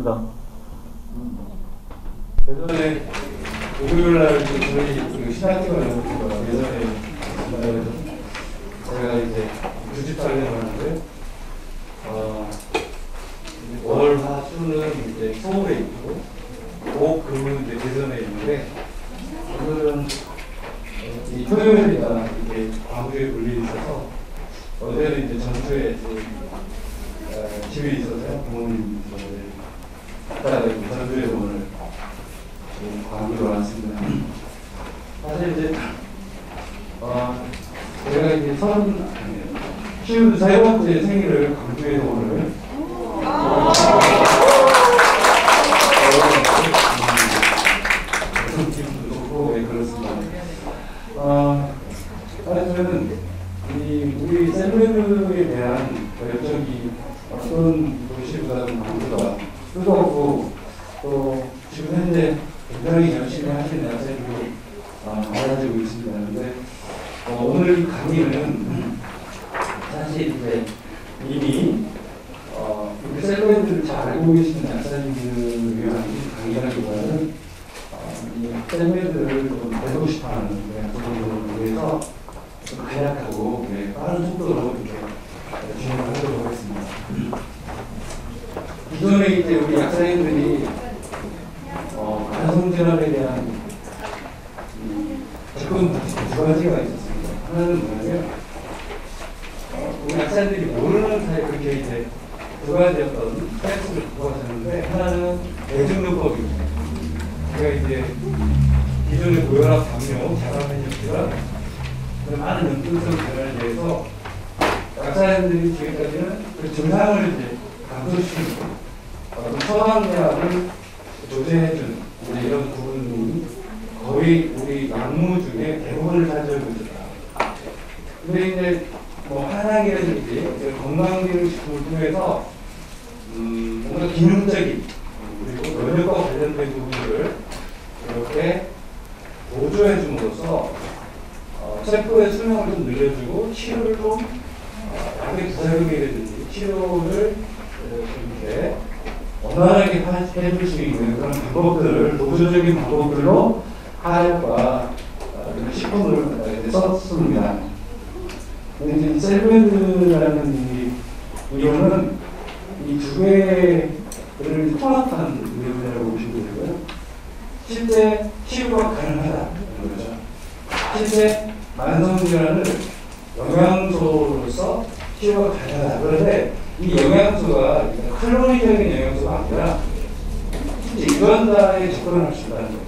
있습니다. 예전에 목요일날 저희 신학교가 연습했어요. 예전에 제가 이제 주집 촬영을 하는데 월, 화, 수는 이제 서울에 있고 목, 금은 이제 대전에 있는데 오늘은 이 토요일이나 이게 광주에 볼 일이 있어서 어제는 이제 전주에 집에 있어서요. 부모님 갔다가 전주에 오늘 광주로 왔습니다. 사실 이제 제가 이제 53번째 생일을 광주에서 오늘 기분도 좋고 그렇습니다. 사실은 우리 셀브레드에 대한 열정이 어떤 도시보다는 광주가 뜨겁고 또 지금 현재 굉장히 열심히 하시는 학생들이 많아지고 있습니다. 그런데 오늘 이 강의는 사실 이제 이미 우리 셀브레드를 잘 알고 계시는 약사님들을 위한 강의라기보다는 이 셀브레드를 좀 알고 싶어하는 학생들을 위해서 좀 간략하고 빠른 속도로 이렇게 진행을 하도록 하겠습니다. 기존에 이제 우리 약사님들이 만성질환에 대한 접근 방식 두 가지가 있었습니다. 하나는 뭐냐면 우리 약사들이 모르는 사이에 그렇게 이제 두 가지 어떤 프레스를 두고 하셨는데 하나는 대중요법입니다. 제가 이제 기존의 고혈압, 당뇨, 자가면역질환 많은 연증성 질환에 대해서 약사님들이 지금까지는 그 증상을 이제 감소시키고 처방약을 조제해준 이런 부분이 거의 우리 약물 중에 대부분을 차지하고 있다. 근데 이제 한약이라든지 건강기능식품을 통해서 뭔가 기능적인 그리고 면역과 관련된 부분들을 이렇게 보조해줌으로써 세포의 수명을 좀 늘려주고 치료를 좀 약의 부작용이라든지 치료를 이렇게 원활하게 해줄 수 있는 그런 방법들을 보조적인 방법들로 한약과 식품을 썼습니다. 근데 이제 셀브레드라는 이 이론은 이 두 개를 통합한 이론이라고 보시면 되고요. 실제 치료가 가능하다는 거죠. 실제 만성질환을 영양소로서 치료가 가능하다. 그런데 이 영양소가 칼로리적인 영양소가 아니라 유전자에 접근할 수 있다는 거죠.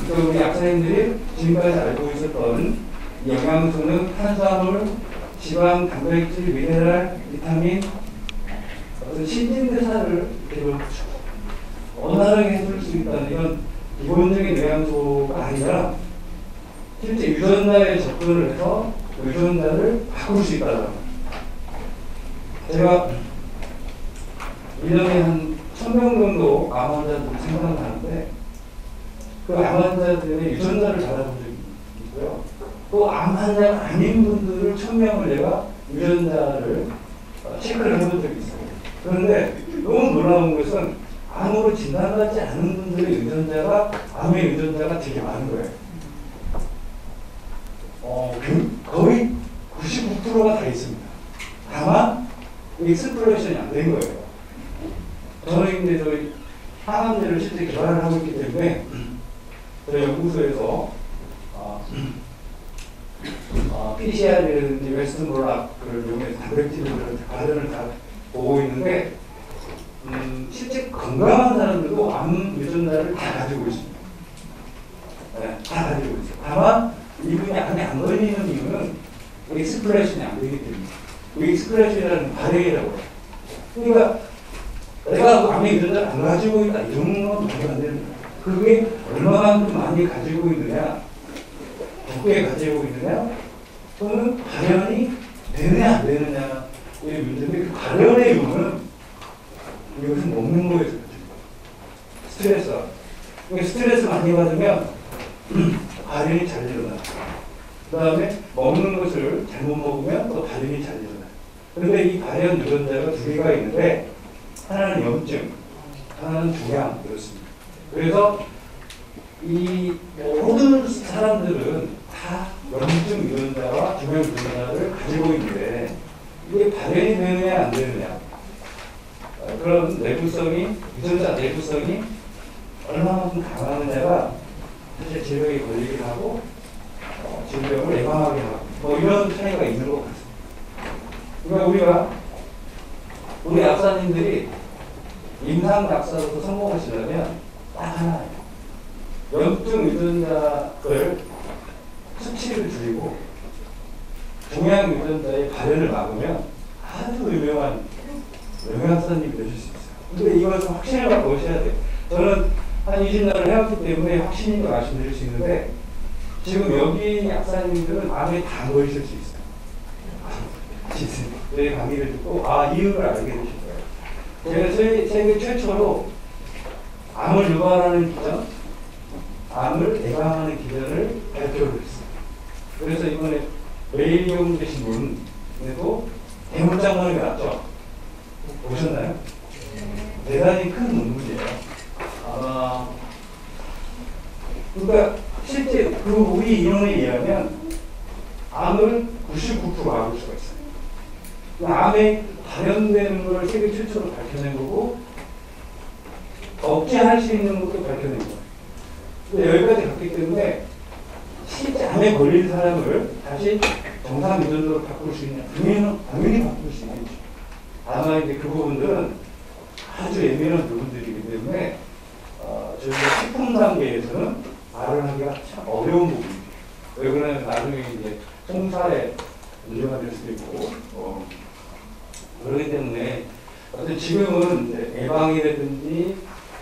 그러니까 우리 약사님들이 지금까지 알고 있었던 영양소는 탄수화물, 지방, 단백질, 미네랄, 비타민, 어떤 신진대사를 원활하게 해줄 수 있다는 이런 기본적인 영양소가 아니라 실제 유전자에 접근을 해서 유전자를 바꿀 수 있다는 거죠. 제가 1년에 한 1000명 정도 암 환자들을 생각하는데 그 암 환자들의 유전자를 잡아본 적이 있고요. 또 암 환자가 아닌 분들을 1000명을 내가 유전자를 체크를 해본 적이 있어요. 그런데 너무 놀라운 것은 암으로 진단받지 않은 분들의 유전자가 암의 유전자가 되게 많은 거예요. 거의 99%가 다 있습니다. 다만 익스플로레이션이 안 된 거예요. 저는 이제 저희 항암제를 실제 개발을 하고 있기 때문에 저희 연구소에서 PCR이라든지 웨스턴 블락을 이용해서 단백질을 관련을 다 보고 있는데 실제 건강한 사람들도 암 유전자를 다 가지고 있습니다. 네, 다 가지고 있어요. 다만 이분이 암에 안 걸리는 이유는 익스플레이션이 안 되기 때문에. 익스플레이션이라는 발행이라고 해요. 그러니까 내가 암의 유전자를 안 가지고 있다 이런 건 말이 안 되는 거예요. 그게 얼마만큼 많이 가지고 있느냐, 적게 가지고 있느냐, 또는 발현이 되느냐 안 되느냐 의 문제인데 그 발현의 이유는 이것은 먹는 거에서 스트레스가. 스트레스 많이 받으면 발현이 잘 일어나요. 그 다음에 먹는 것을 잘못 먹으면 또 발현이 잘 일어나요. 그런데 이 발현 유전자가 두 개가 있는데 하나는 염증, 하나는 종양 그렇습니다. 그래서 이 모든 사람들은 다 염증 유전자와 종양 유전자를 가지고 있는데 이게 발현이 되느냐 안 되느냐 그런 내부성이 유전자 내부성이 얼마만큼 강하느냐가 사실 질병에 걸리기도 하고 질병을 예방하게 하고 뭐 이런 차이가 있는 것 같습니다. 그러니까 우리 약사님들이 임상 약사로서 성공하시려면 딱 하나예요. 염증 유전자를 수치를 줄이고 종양 유전자의 발현을 막으면 아주 유명한 영양사님이 되실 수 있어요. 근데 이것은 확신을 갖고 오셔야 돼요. 저는 한 20년을 해왔기 때문에 확신인 걸 말씀드릴 수 있는데 지금 여기 약사님들은 암에 다 걸리실 수 있어요. 내 강의를 듣고 이유를 알게 되실 거예요. 제가 세계 최초로 암을 유발하는 기전, 암을 예방하는 기전을 발표를 했어요. 그래서 이번에 메이리용 되신 분에도 대문짝만이 났죠. 보셨나요? 대단히 큰 논문이에요. 그러니까 실제 우리 인원에 의하면 암을 99% 막을 수가 있어요. 암에 발현되는 걸 세계 최초로 밝혀낸 거고 억제할 수 있는 것도 밝혀낸 거예요. 여기까지 갔기 때문에 실제 암에 걸린 사람을 다시 정상 유전자로 바꿀 수 있냐? 당연히 바꿀 수 있겠죠. 다만 이제 그 부분들은 아주 예민한 부분들이기 때문에 저희가 식품 단계에서는 말을 하기가 참 어려운 부분입니다. 왜 그러냐면 나중에 이제 송사에 문제가 될 수도 있고 그렇기 때문에 어쨌든 지금은 이제 예방이라든지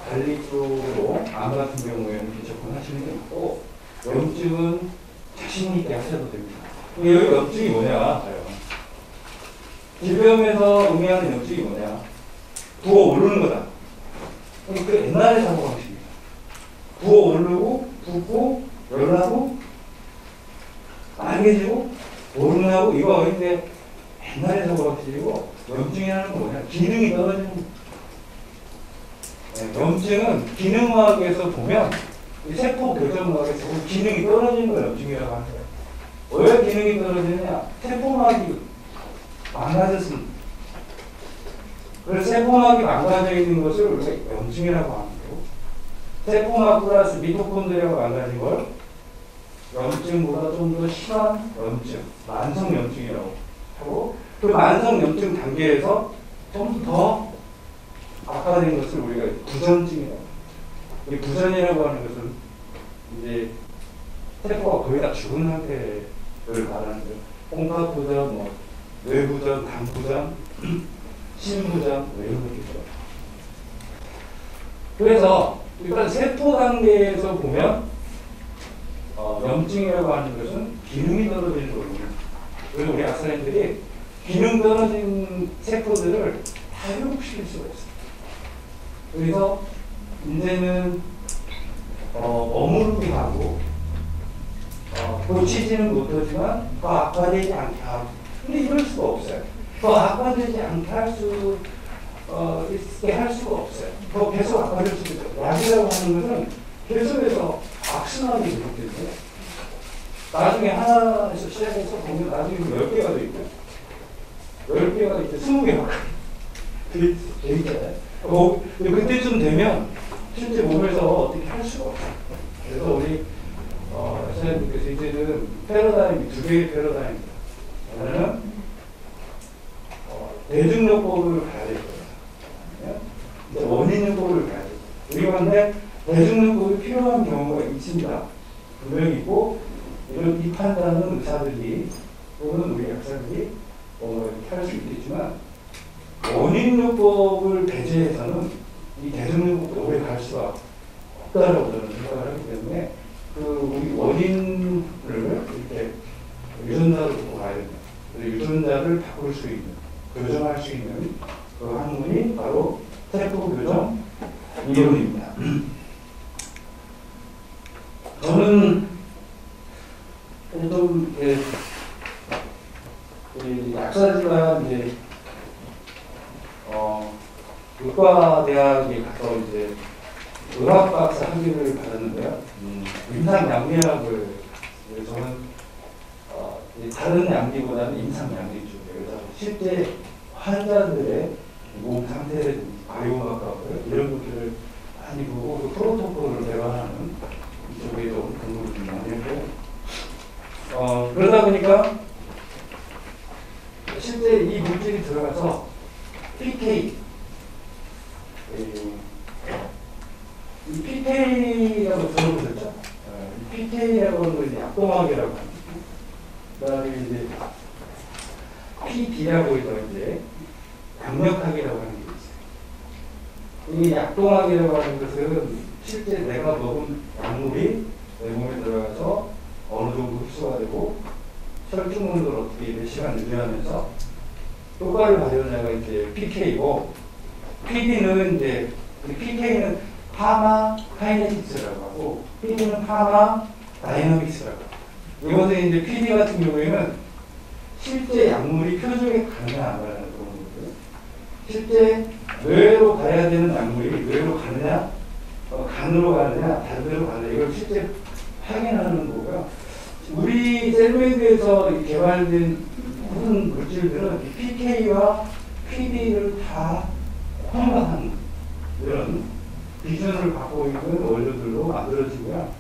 관리 쪽으로 암 같은 경우에는 접근하시는 게 있고 염증은 자신 있게 하셔도 됩니다. 여기 염증이 뭐냐? 질병에서 의미하는 염증이 뭐냐? 부어오르는 거다. 그 옛날의 사고방식입니다. 부어오르고 붓고 열나고 빨개지고 오르나고 이거 이제 옛날의 사고방식이고 염증이라는 건 뭐냐? 기능이 떨어지는 거예요. 염증은 기능학에서 보면 세포 교정학에서 기능이 떨어지는 걸 염증이라고 하는 거예요. 왜 기능이 떨어지느냐? 세포막이 망가졌습니다. 그래서 세포막이 망가져 있는 것을 우리가 염증이라고 하는 거고 세포막 플러스 미토콘드리아가 망가진 걸 염증보다 좀 더 심한 염증, 만성염증이라고 하고 그 만성염증 단계에서 좀 더 악화된 것을 우리가 부전증이라고 합니다. 이 부전이라고 하는 것은 이제 세포가 거의 다 죽은 상태를 말하는 거예요. 홍파부전, 뇌부전, 당부전, 심부전 이런 것들이죠. 그래서 일단 세포 단계에서 보면 염증이라고 하는 것은 기능이 떨어지는 거거든요. 그래서 우리 약사님들이 기능 떨어진 세포들을 다 회복시킬 수가 있어요. 그래서 이제는 머무르게 하고 고치지는 못하지만 더 악화되지 않게 하고 근데 이럴 수가 없어요. 더 악화되지 않게 있게 할 수가 없어요. 더 계속 악화될 수도 있어요. 약이라고 하는 것은 계속해서 악순환이 되기 때문에 나중에 하나에서 시작해서 보면 나중에 10개가 더 있고 10개가 있고 20개가 그게 있잖아요. 그때쯤 되면 실제 몸에서 어떻게 할 수가 없어요. 그래서 우리 선생님께서 이제는 패러다임이 2개의 패러다임입니다. 하나는 대중요법을 가야 될 거예요. 이제 원인요법을 가야 돼요. 우리가 근데 대중요법이 필요한 경우가 있습니다. 분명히 있고 이런 이 판단은 의사들이 또는 우리 약사들이 뭔가 이렇게 할 수 있겠지만 원인요법을 배제해서는 이 대중요법도 오래 갈 수가 없다라고 저는 생각을 하기 때문에 우리 원인을 이렇게 유전자로 보고 가야 됩니다. 유전자를 바꿀 수 있는, 교정할 수 있는 그 학문이 바로 세포 교정 이론입니다. 저는 좀 우리 약사지만 이제 의과대학에 가서 이제 의학박사 학위를 받았는데요. 임상양리학을 저는 다른 양리보다는 임상양리 쪽이에요. 그래서 실제 환자들의 몸 상태를 바이오마커를 이런 것들을 많이 보고 그 프로토콜을 대화하는 이쪽에 좀 근무를 좀 많이 했고 그러다 보니까 실제 이 물질이 들어가서 PK 이 PK라고 들어보셨죠? 이 PK라고 하는 건 약동학이라고 합니다. 그 다음에 이제 PD라고 해서 이제 강력학이라고 하는 게 있어요. 이 약동학이라고 하는 것은 실제 내가 먹은 약물이 내 몸에 들어가서 어느 정도 흡수가 되고 혈중운동을 어떻게 몇 시간 유지하면서 효과를 발휘하냐가 이제 PK고, PD는 이제 PK는 파마 카이네틱스라고 하고 PD는 파마 다이나믹스라고 합니다. 이것은 이제 PD 같은 경우에는 실제 약물이 표적에 가느냐 안 가느냐 그런 거고요. 실제 뇌로 가야 되는 약물이 뇌로 가느냐, 간으로 가느냐, 다른 데로 가느냐 이걸 실제 확인하는 거고요. 우리 셀메드에서 개발된 모든 물질들은 PK와 PD를 다 혼합한 이런 기준을 갖고 있는 원료들로 만들어지고요.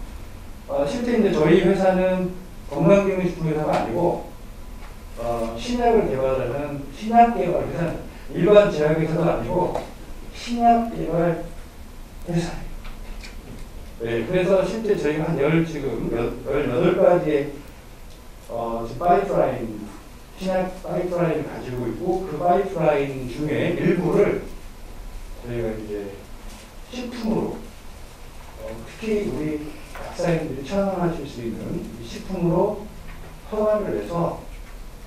실제 이제 저희 회사는 건강기능식품회사가 아니고 신약을 개발하는 신약 개발 회사는 일반 제약회사도 아니고 신약 개발 회사예요. 네, 그래서 실제 저희가 한 지금 18가지의 지금 파이프라인, 신약 파이프라인을 가지고 있고 그 파이프라인 중에 일부를 저희가 이제 식품으로 특히 우리 약사님들이 처방하실 수 있는 식품으로 허가를 내서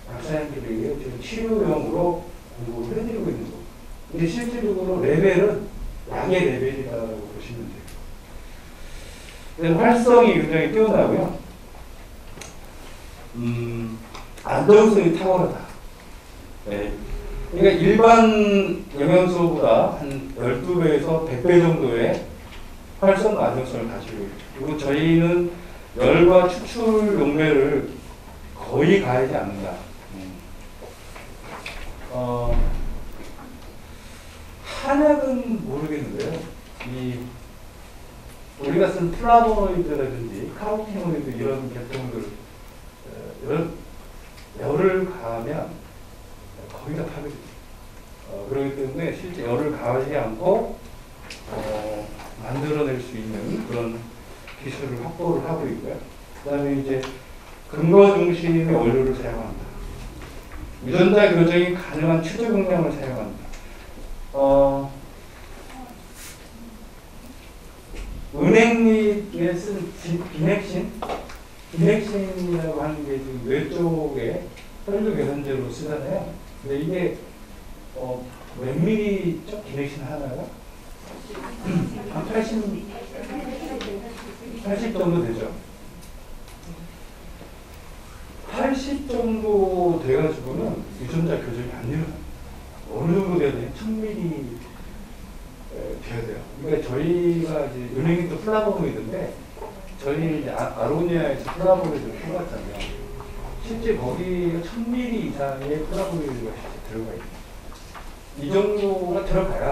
약사님들에게 지금 치료용으로 공부를 해드리고 있는 거고, 근데 실질적으로 레벨은 약의 레벨이라고 보시면 돼요. 그래서 활성이 굉장히 뛰어나고요. 안정성이 탁월하다. 네. 그러니까 일반 영양소보다 한 12배에서 100배 정도의 활성과 안정성을 가지고 있죠. 그리고 저희는 열과 추출 용매를 거의 가하지 않는다. 한약은 모르겠는데요. 우리가 쓴 플라보노이드라든지 카로티노이드 이런 계통들, 이런 열을 가하면 거의 다 파괴됩니다. 그렇기 때문에 실제 열을 가하지 않고 만들어낼 수 있는 그런 기술을 확보를 하고 있고요. 그 다음에 이제 근거 중심의 원료를 사용합니다. 유전자 교정이 가능한 최저 용량을 사용합니다. 은행잎에 쓴 비넥신이라고 하는 게 지금 뇌 쪽에 혈류 개선제로 쓰잖아요. 근데 이게 몇 미리죠? 비넥신 하나가? 한 80 정도 되죠. 80 정도 돼가지고는 유전자 교정이 안 일어나요. 어느 정도 돼야 돼요? 1000ml 돼야 돼요. 그러니까 저희가 이제 은행도 플라보노이드인데 저희 이제 아로니아에서 플라보노이드를 뽑았잖아요. 실제 거기가 1000ml 이상의 플라보노이드가 실제 들어가 있어요. 이 정도가 들어가야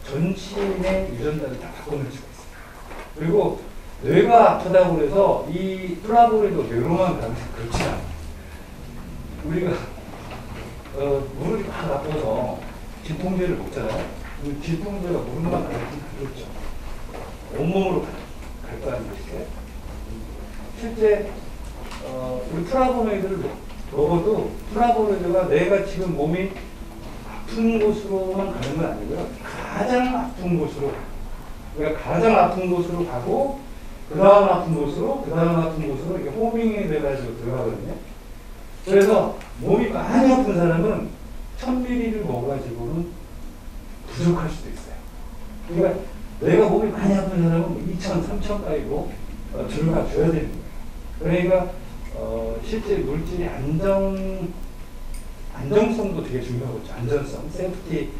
전신의 유전자를 다 바꿔낼 수가 있어요. 그리고 뇌가 아프다고 해서 이 플라보노이드가 뇌로만 가면 그렇지 않아요. 우리가 무릎이 막 아파서 진통제를 먹잖아요. 진통제가 무릎만 가면 그렇죠. 온몸으로 갈 거 아니겠어요? 실제 우리 플라보노이드를 먹어도 플라보노이드가 내가 지금 몸이 아픈 곳으로만 가는 건 아니고요. 가장 아픈 곳으로, 그러니까 가장 아픈 곳으로 가고 그 다음 아픈 곳으로, 그 다음 아픈 곳으로 이렇게 호밍이 돼가지고 들어가거든요. 그래서 몸이 많이 아픈 사람은 1000ml를 먹어가지고는 부족할 수도 있어요. 그러니까 내가 몸이 많이 아픈 사람은 2000, 3000까지도 들어가줘야 되는 거예요. 그러니까 실제 물질이 안정성도 되게 중요하겠죠. 안전성, 세프티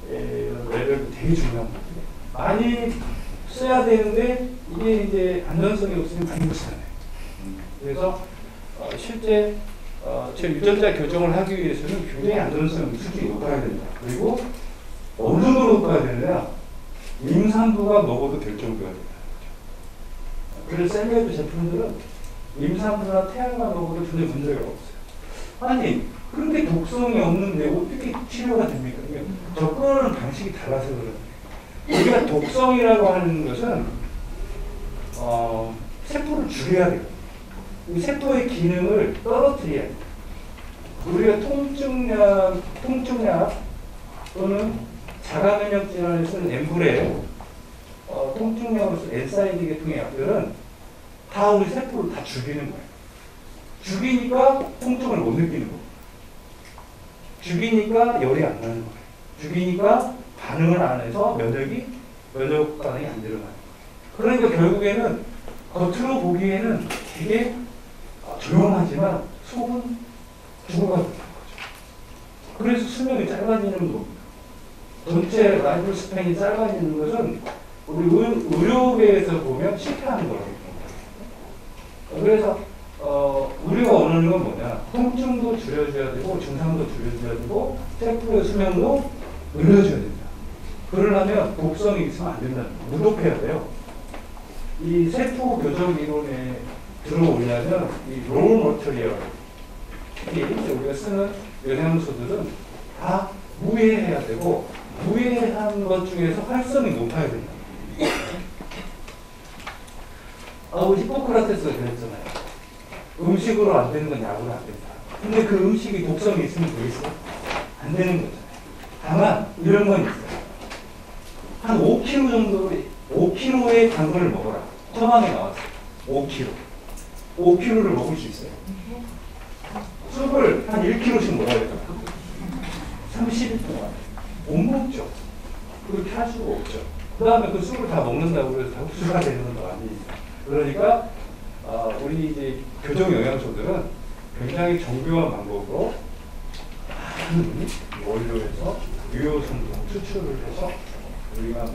레벨도 되게 중요한 거예요. 많이 써야 되는데 이게 이제 안전성이 없으면 많이 못 쓰잖아요. 그래서 실제 제 유전자 교정을 하기 위해서는 굉장히 안전성 수준이 높아야 된다. 그리고 어느 정도로 높아야 되느냐? 임산부가 먹어도 될 정도가 된다. 그래서 셀메이드 제품들은 임산부나 태아가 먹어도 전혀 문제가 없어요. 아니, 그런데 독성이 없는데 어떻게 치료가 됩니까? 접근하는 방식이 달라서 그래요. 우리가 독성이라고 하는 것은 세포를 죽여야 돼요. 이 세포의 기능을 떨어뜨려야 돼요. 우리가 통증약 또는 자가면역 질환에 쓰는 엠브레, 통증약으로 쓰는 엔사이드 계통의 약들은 다 우리 세포를 다 죽이는 거예요. 죽이니까 통증을 못 느끼는 거예요. 죽이니까 열이 안 나는 거예요. 죽이니까 반응을 안 해서 면역 반응이 안 일어나요. 그러니까 결국에는 겉으로 보기에는 되게 조용하지만 속은 죽어가는 거죠. 그래서 수명이 짧아지는 겁니다. 전체 라이프 스팬이 짧아지는 것은 우리 의료계에서 보면 실패하는 거라고 봅니다. 그래서 우리가 원하는 건 뭐냐? 통증도 줄여줘야 되고 증상도 줄여줘야 되고 세포의 수명도 늘려줘야 됩니다. 그러려면 독성이 있으면 안 된다는 거예요. 무독해야 돼요. 이 세포 교정 이론에 들어오려면 이 롤 머터리얼, 특히 우리가 쓰는 영양소들은 다 무해해야 되고 무해한 것 중에서 활성이 높아야 된다. 우리 히포크라테스가 그랬잖아요. 음식으로 안 되는 건 약으로 안 된다. 근데 그 음식이 독성이 있으면 돼 있어? 안 되는 거잖아요. 다만 이런 건 있어요. 한 5kg 정도, 5kg의 당근을 먹어라. 처방에 나왔어요. 5kg. 5kg를 먹을 수 있어요. 쑥을 한 1kg씩 먹어야 돼요. 30일 동안. 못 먹죠. 그렇게 할 수가 없죠. 그 다음에 그 쑥을 다 먹는다고 해서 다 흡수가 되는 건 아니니까. 그러니까 우리 이제 교정 영양소들은 굉장히 정교한 방법으로 많은 원료에서 유효성분 추출을 해서 우리가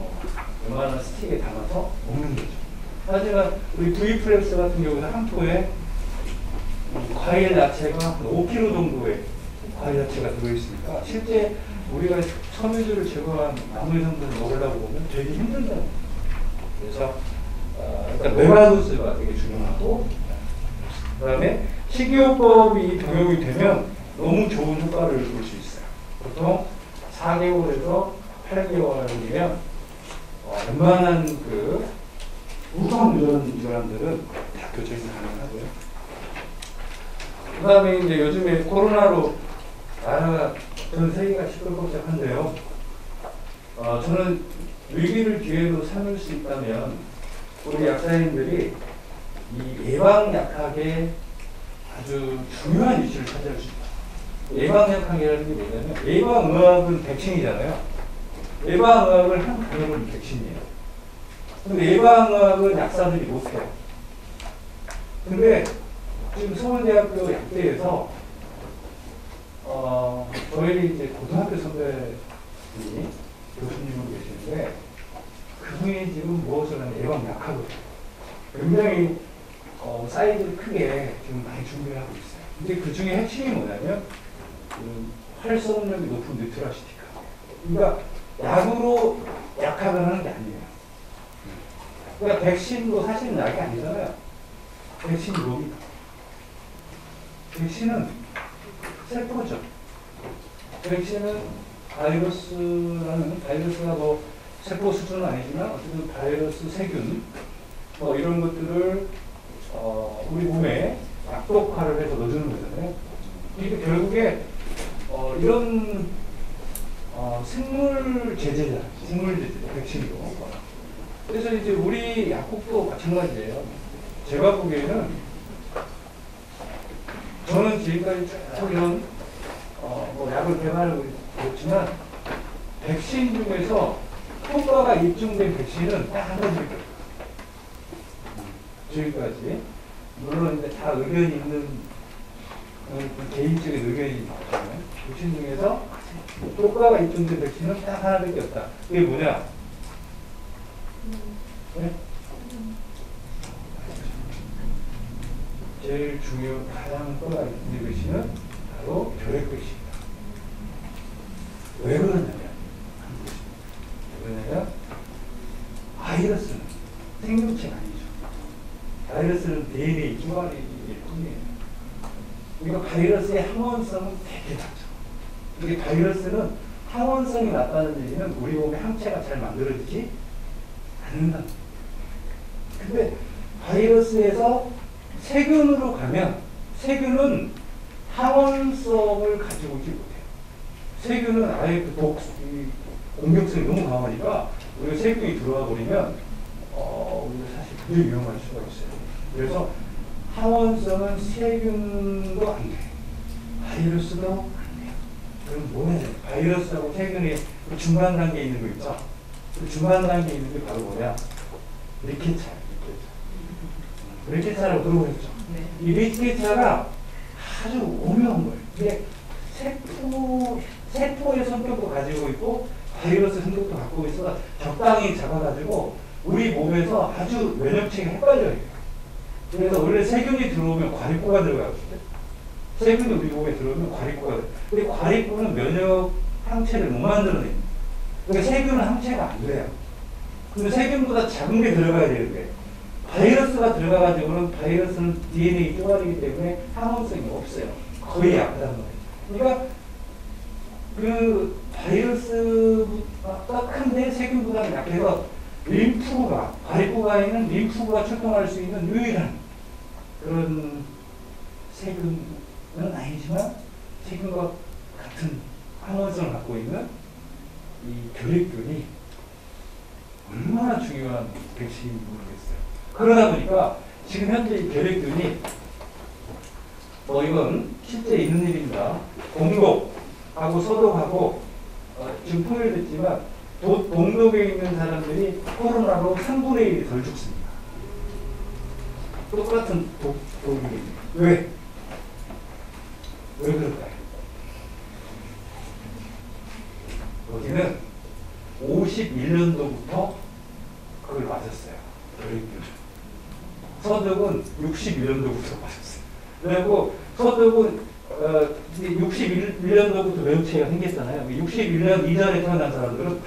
웬만한 스틱에 담아서 먹는 거죠. 하지만 우리 V플렉스 같은 경우는 한 포에 과일 야채가 5kg 정도의 과일 야채가 들어있으니까 실제 우리가 섬유질을 제거한 나물 성분을 먹으려고 보면 되게 힘들다는 거죠. 그래서 일단 메가도스가 되게 중요하고, 그 다음에 식이요법이 적용이 되면 너무 좋은 효과를 볼 수 있어요. 보통 4개월에서 8개월이면 웬만한 그 우선 질환들은 다 교정이 가능하고요. 그 다음에 이제 요즘에 코로나로 나라가 전 세계가 시끌벅적한데요. 저는 위기를 기회로 삼을 수 있다면 우리 약사님들이 이 예방약학에 아주 중요한 위치를 차지할 수 있다. 예방약학이라는 게 뭐냐면 예방의학은 백신이잖아요. 예방의학을 한 개념은 백신이에요. 근데 예방의학은 약사들이 못해요. 근데 지금 서울대학교 약대에서 저희 이제 고등학교 선배님이 교수님으로 계시는데 그분이 지금 무엇을 하면 예방약학을 굉장히 사이즈를 크게 지금 많이 준비를 하고 있어요. 근데 그 중에 핵심이 뭐냐면 활성력이 높은 뉴트라시티카. 그러니까 약으로 약학을 하는 게 아니에요. 그러니까 백신도 사실은 약이 아니잖아요. 백신이 뭡니까? 백신은 세포죠. 백신은 바이러스가 뭐 세포 수준은 아니지만 어쨌든 바이러스, 세균 뭐 이런 것들을 우리 몸에 약독화를 해서 넣어주는 거잖아요. 이게 결국에 이런 생물 제제잖아요. 생물 제제, 백신도. 그래서 이제 우리 약국도 마찬가지예요. 제가 보기에는 저는 지금까지 쭉 이런 뭐 약을 개발하고 있지만 백신 중에서 효과가 입증된 백신은 딱 한 가지일 거예요. 지금까지. 물론 이제 다 의견이 있는 개인적인 의견이 나오잖아요. 백신 중에서 효과가 입증된 백신은 딱 하나밖에 없다. 그게 뭐냐? 네? 제일 가장 효과가 입증된 백신은 바로 결핵 백신이다. 왜 그러냐면, 바이러스는 생명체가 아니죠. 바이러스는 DNA 쭈가리일 뿐이에요. 그러니까 바이러스의 항원성은 되게 낮죠. 이게 바이러스는 항원성이 낮다는 얘기는 우리 몸에 항체가 잘 만들어지지 않는다. 근데 바이러스에서 세균으로 가면 세균은 항원성을 가지고 있지 못해요. 세균은 아예 공격성이 너무 강하니까 우리가 세균이 들어와 버리면 우리가 사실 굉장히 위험할 수가 있어요. 그래서 항원성은 세균도 안 돼. 바이러스도 안 돼요. 그럼 뭐 해야 돼? 바이러스하고 세균이 그 중간 단계에 있는 거 있죠? 그 중간 단계에 있는 게 바로 뭐냐? 리케차. 리케차라고 들어보셨죠? 네. 이 리케차가 아주 오묘한 거예요. 이게 세포의 성격도 가지고 있고 바이러스 성격도 갖고 있어서 적당히 잡아가지고 우리 몸에서 아주 면역체가 헷갈려요. 그래서 원래 세균이 들어오면 과립구가 들어가거든요. 세균이 우리 몸에 들어오면 과립구가 들어가요. 근데 과립구는 면역 항체를 못 만들어내요. 그러니까 세균은 항체가 안 돼요. 근데 세균보다 작은 게 들어가야 되는데 바이러스가 들어가가지고는 바이러스는 DNA 쪼가리이기 때문에 항원성이 없어요. 거의 약하단 말이에요. 그러니까 그 바이러스가 큰데 세균보다는 약해서 림프구가, 과립구가 있는 림프구가 출동할 수 있는 유일한 그런 세균은 아니지만 세균과 같은 항원성을 갖고 있는 이 결핵균이 얼마나 중요한 백신인지 모르겠어요. 그러다 보니까 지금 현재 이 결핵균이 이건 실제 있는 일입니다. 동독하고 서독하고 지금 통일됐지만 동독에 있는 사람들이 코로나로 3분의 1이 덜 죽습니다. 똑같은 독이. 왜? 왜 그럴까요? 여기는 51년도부터 그걸 맞았어요. 결핵균. 서독은 61년도부터 맞았어요. 그리고 서독은 61년도부터 면역체가 생겼잖아요. 61년 이전에 태어난 사람들은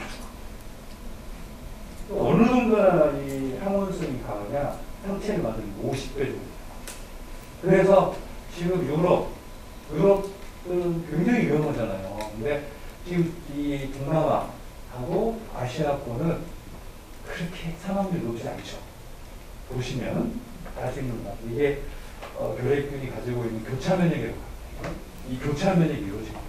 어느 정도나 이 항원성이 강하냐? 항체를 만드는 50배 정도. 그래서 지금 유럽은 굉장히 위험하잖아요. 근데 지금 이 동남아하고 아시아권은 그렇게 사망률이 높지 않죠. 보시면 아시는 것 이게 결핵균이 가지고 있는 교차 면역이라고 합니다. 이 교차 면역이 이루어지거든요.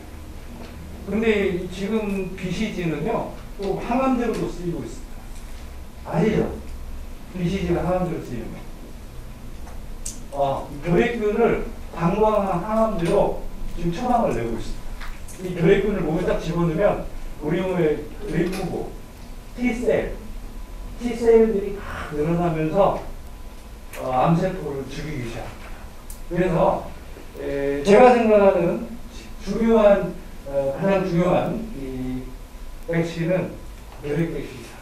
근데 지금 BCG는요, 또 항암제로도 쓰이고 있습니다. 아니죠? BCG가 항암제로 쓰이는 거예요. 결핵균을 방광한 항암제로 지금 처방을 내고 있습니다. 이 결핵균을 몸에 딱 집어넣으면 우리 몸의 림프구, T셀들이 막 늘어나면서 암세포를 죽이기 시작합니다. 그래서 제가 생각하는 가장 중요한 이 백신은 결핵 백신이다.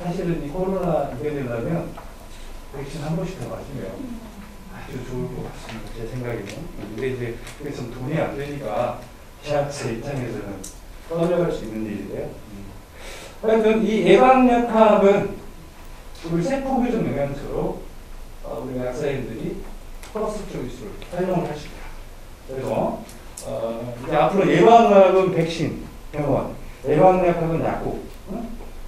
사실은 이 코로나 이겨내려면 백신 한 번씩 더 맞으면 아주 좋을 것 같습니다. 제 생각에는. 근데 이제 그게 좀 돈이 안 되니까 제약사 입장에서는 떠나갈 수 있는 일인데요. 하여튼 이 예방약학은 우리 세포교정 영양소로 우리 약사님들이 플러스 초이스를 활용을 하십니다. 그래서 이제 앞으로 예방약은 백신, 병원, 예방약학은 약국,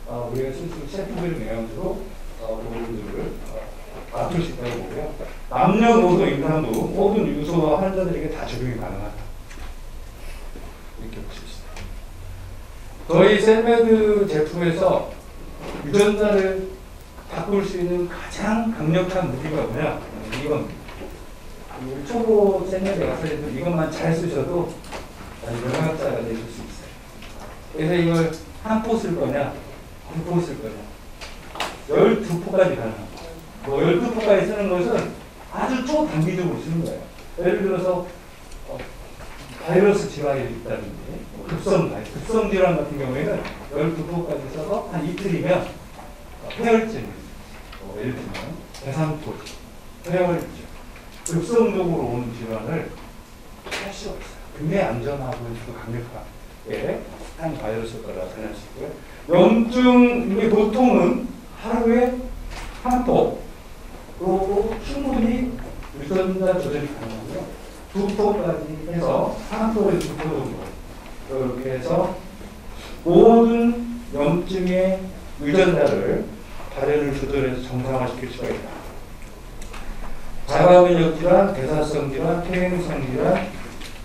우리가 쓸 수 있는 세포교정 영양소로 부분들을 맞출 수 있다고 보고요. 남녀노소 임산부 모든 유소 환자들에게 다 적용이 가능하다. 이렇게 볼 수 있습니다. 저희 셀메드 제품에서 유전자를 바꿀 수 있는 가장 강력한 무기가 뭐냐? 이건 우리 초보 셀메드 약사님들 이것만 잘 쓰셔도 영양자가 되실 수 있어요. 그래서 이걸 한 포 쓸 거냐, 두 포 쓸 거냐, 12포까지 가능합니다. 12포까지 쓰는 것은 아주 초단기적으로 쓰는 거예요. 예를 들어서 바이러스 질환이 있다든지 급성 질환 같은 경우에는 12포까지 써서 한 이틀이면 폐혈증, 예를 들면 대상포질, 폐혈증, 급성적으로 오는 질환을 할 수가 있어요. 굉장히 안전하고 강력하게 한 바이러스 거라 생각할 수 있고요. 염증이 보통은 하루에 한 포, 그리고 충분히 유전자 조절이 가능하고요. 2포까지 해서 3포에서 2포 정도 이렇게 해서 모든 염증의 유전자를 발현을 조절해서 정상화시킬 수가 있다. 자가면역 질환, 대사성 질환, 퇴행성 질환,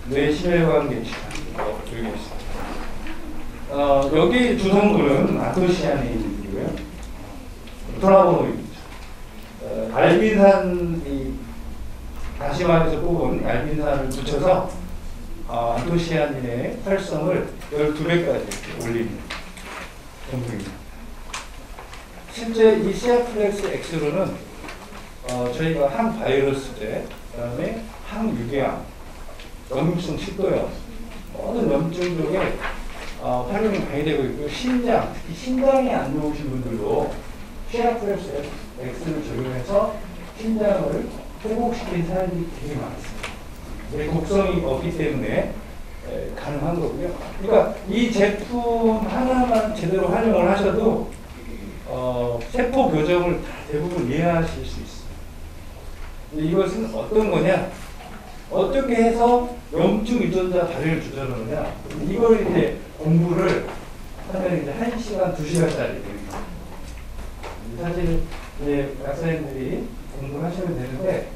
뇌심혈관계 질환 여기 있습니다. 여기 주성분은 안토시아닌이고요. 플라보노이드죠. 알빈산 다시마에서 뽑은 알빈산을 붙여서 안토시아닌의 활성을 12배까지 올리는 성분입니다. 실제 이 시아플렉스 X로는 저희가 항바이러스제, 그다음에 항유기암, 염증성 식도염, 모든 염증 중에 활용이 많이 되고 있고, 신장, 특히 신장이 안 좋으신 분들도 시아플렉스 X를 적용해서 신장을 회복시킨 사례들이 되게 많습니다. 독성이 없기 때문에 가능한 거고요. 그러니까 이 제품 하나만 제대로 활용을 하셔도 세포 교정을 다 대부분 이해하실 수 있어요. 이것은 어떤 거냐? 어떻게 해서 염증 유전자 발현을 조절하느냐? 이걸 이제 공부를 하면 이제 1시간, 2시간짜리 됩니다. 사실 이제 박사님들이 공부를 하시면 되는데,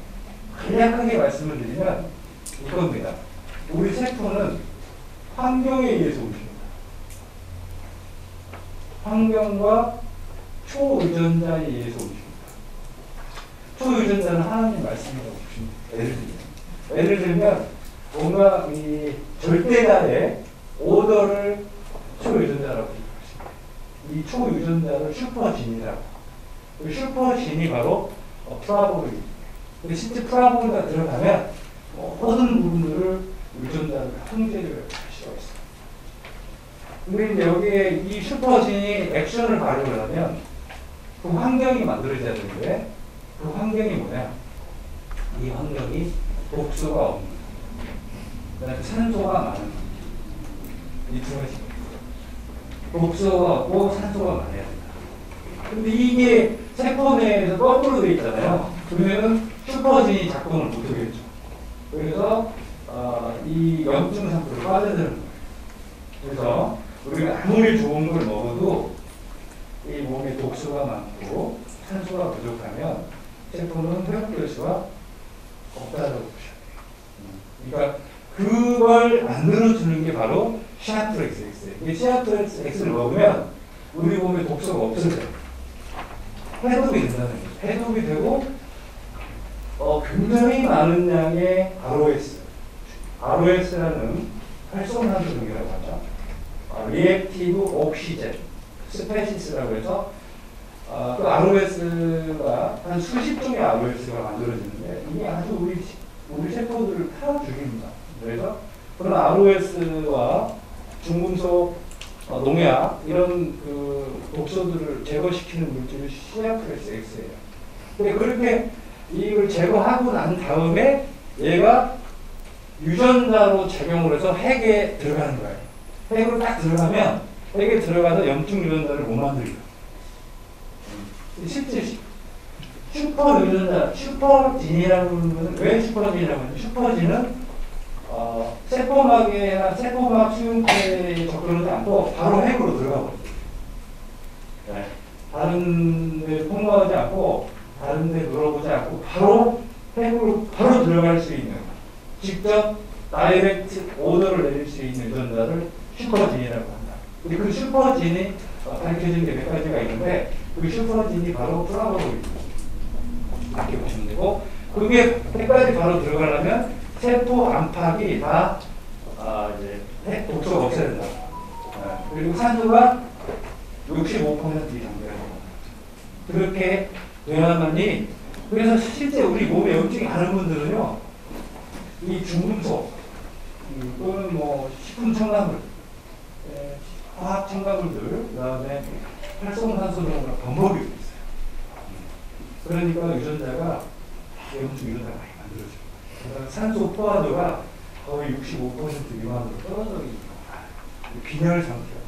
간략하게 말씀을 드리면 이겁니다. 우리 세포는 환경에 의해서 움직입니다. 환경과 초유전자에 의해서 움직입니다. 초유전자는 하나님 말씀이라고 보십니다. 예를 들면 뭔가 이 절대자의 오더를 초유전자라고 부릅니다. 이 초유전자를 슈퍼진이라고. 그 슈퍼진이 바로 플라보노이드. 근데 실제 플라보노이드가 들어가면 모든 부분들을 유전자를 통제를 할 수가 있어요. 근데 이제 여기에 이 슈퍼진이 액션을 발휘를 하면 그 환경이 만들어져야 되는데, 그 환경이 뭐냐? 이 환경이 독소가 없는, 그다음에 산소가 많은, 이 두 가지. 독소가 없고 산소가 많아야 된다. 근데 이게 세포 내에서 거꾸로 되어 있잖아요. 그러면은 슈퍼진이 작동을 못하겠죠. 그래서 이 염증 상태로 빠져드는 거예요. 그래서 우리가 아무리 좋은 걸 먹어도 이 몸에 독소가 많고 산소가 부족하면 세포는 회복될 수가 없다고 보셔야 돼요. 그러니까 그걸 만들어주는 게 바로 시아플렉스 X예요. 이 시아플렉스 X를 먹으면 우리 몸에 독소가 없어져요. 해독이 된다는 거죠. 해독이 되고 굉장히 많은 양의 ROS라는 활성산소 등이라고 하죠. 리액티브 옥시젠 스페시스라고 해서 그 ROS가 한 수십 종의 ROS가 만들어지는데, 이게 아주 우리 세포들을 다 죽입니다. 그래서 그런 ROS와 중금속, 농약 이런 그 독소들을 제거시키는 물질이 시아플렉스 X예요. 근데 그렇게 이걸 제거하고 난 다음에 얘가 유전자로 작용을 해서 핵에 들어가는 거예요. 핵으로 딱 들어가면 핵에 들어가서 염증 유전자를 못 만들죠. 실제 슈퍼 유전자, 슈퍼진이라고 하는 것은 왜 슈퍼진이라고 하냐면, 슈퍼진은 세포막이나 세포막 수용체에 접근하지 않고 바로 핵으로 들어가 버려요. 네. 다른 데 통과하지 않고 다른 데 물어보지 않고 바로 핵으로 바로 들어갈 수 있는, 직접 다이렉트 오더를 내릴 수 있는 유전자를 슈퍼진이라고 한다. 근데 그 슈퍼진이 밝혀진 게 몇 가지가 있는데, 그 슈퍼진이 바로 플라보노이드 이렇게 보시면 되고, 그게 핵까지 바로 들어가려면 세포 안팎이 다 이제 독소가 없어야 된다. 그리고 산소가 65% 이상 돼야 된다. 그렇게 돼야만이, 그래서 실제 우리 몸에 염증이 많은 분들은요, 이 중금속 또는 뭐 식품 첨가물 화학 첨가물들, 그 다음에 활성산소용으로 범벅이 있어요. 그러니까 유전자가 염증 유전자가 많이 만들어져요. 그러니까 산소 포화도가 거의 65% 미만으로 떨어져 있는 거예요. 빈혈 상태예요.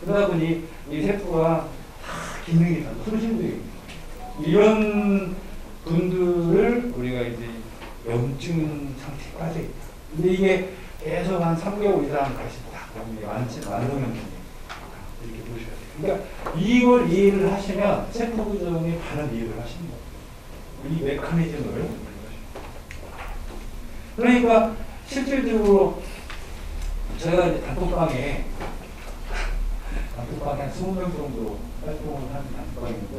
그러다 보니 이 세포가 다 기능이 다 손실되어 있는 거예요. 이런 분들을 우리가 이제 염증 상태에 빠져 있다. 근데 이게 계속 한 3개월 이상 가시다 보면 완성염증이 이렇게 보셔야 돼요. 그러니까 이걸 이해를 하시면 세포 구조의 바른 이해를 하시는 거예요. 이 메커니즘을. 그러니까 실질적으로 제가 이제 단톡방에 한 20명 정도 활동을 하는 단톡방인데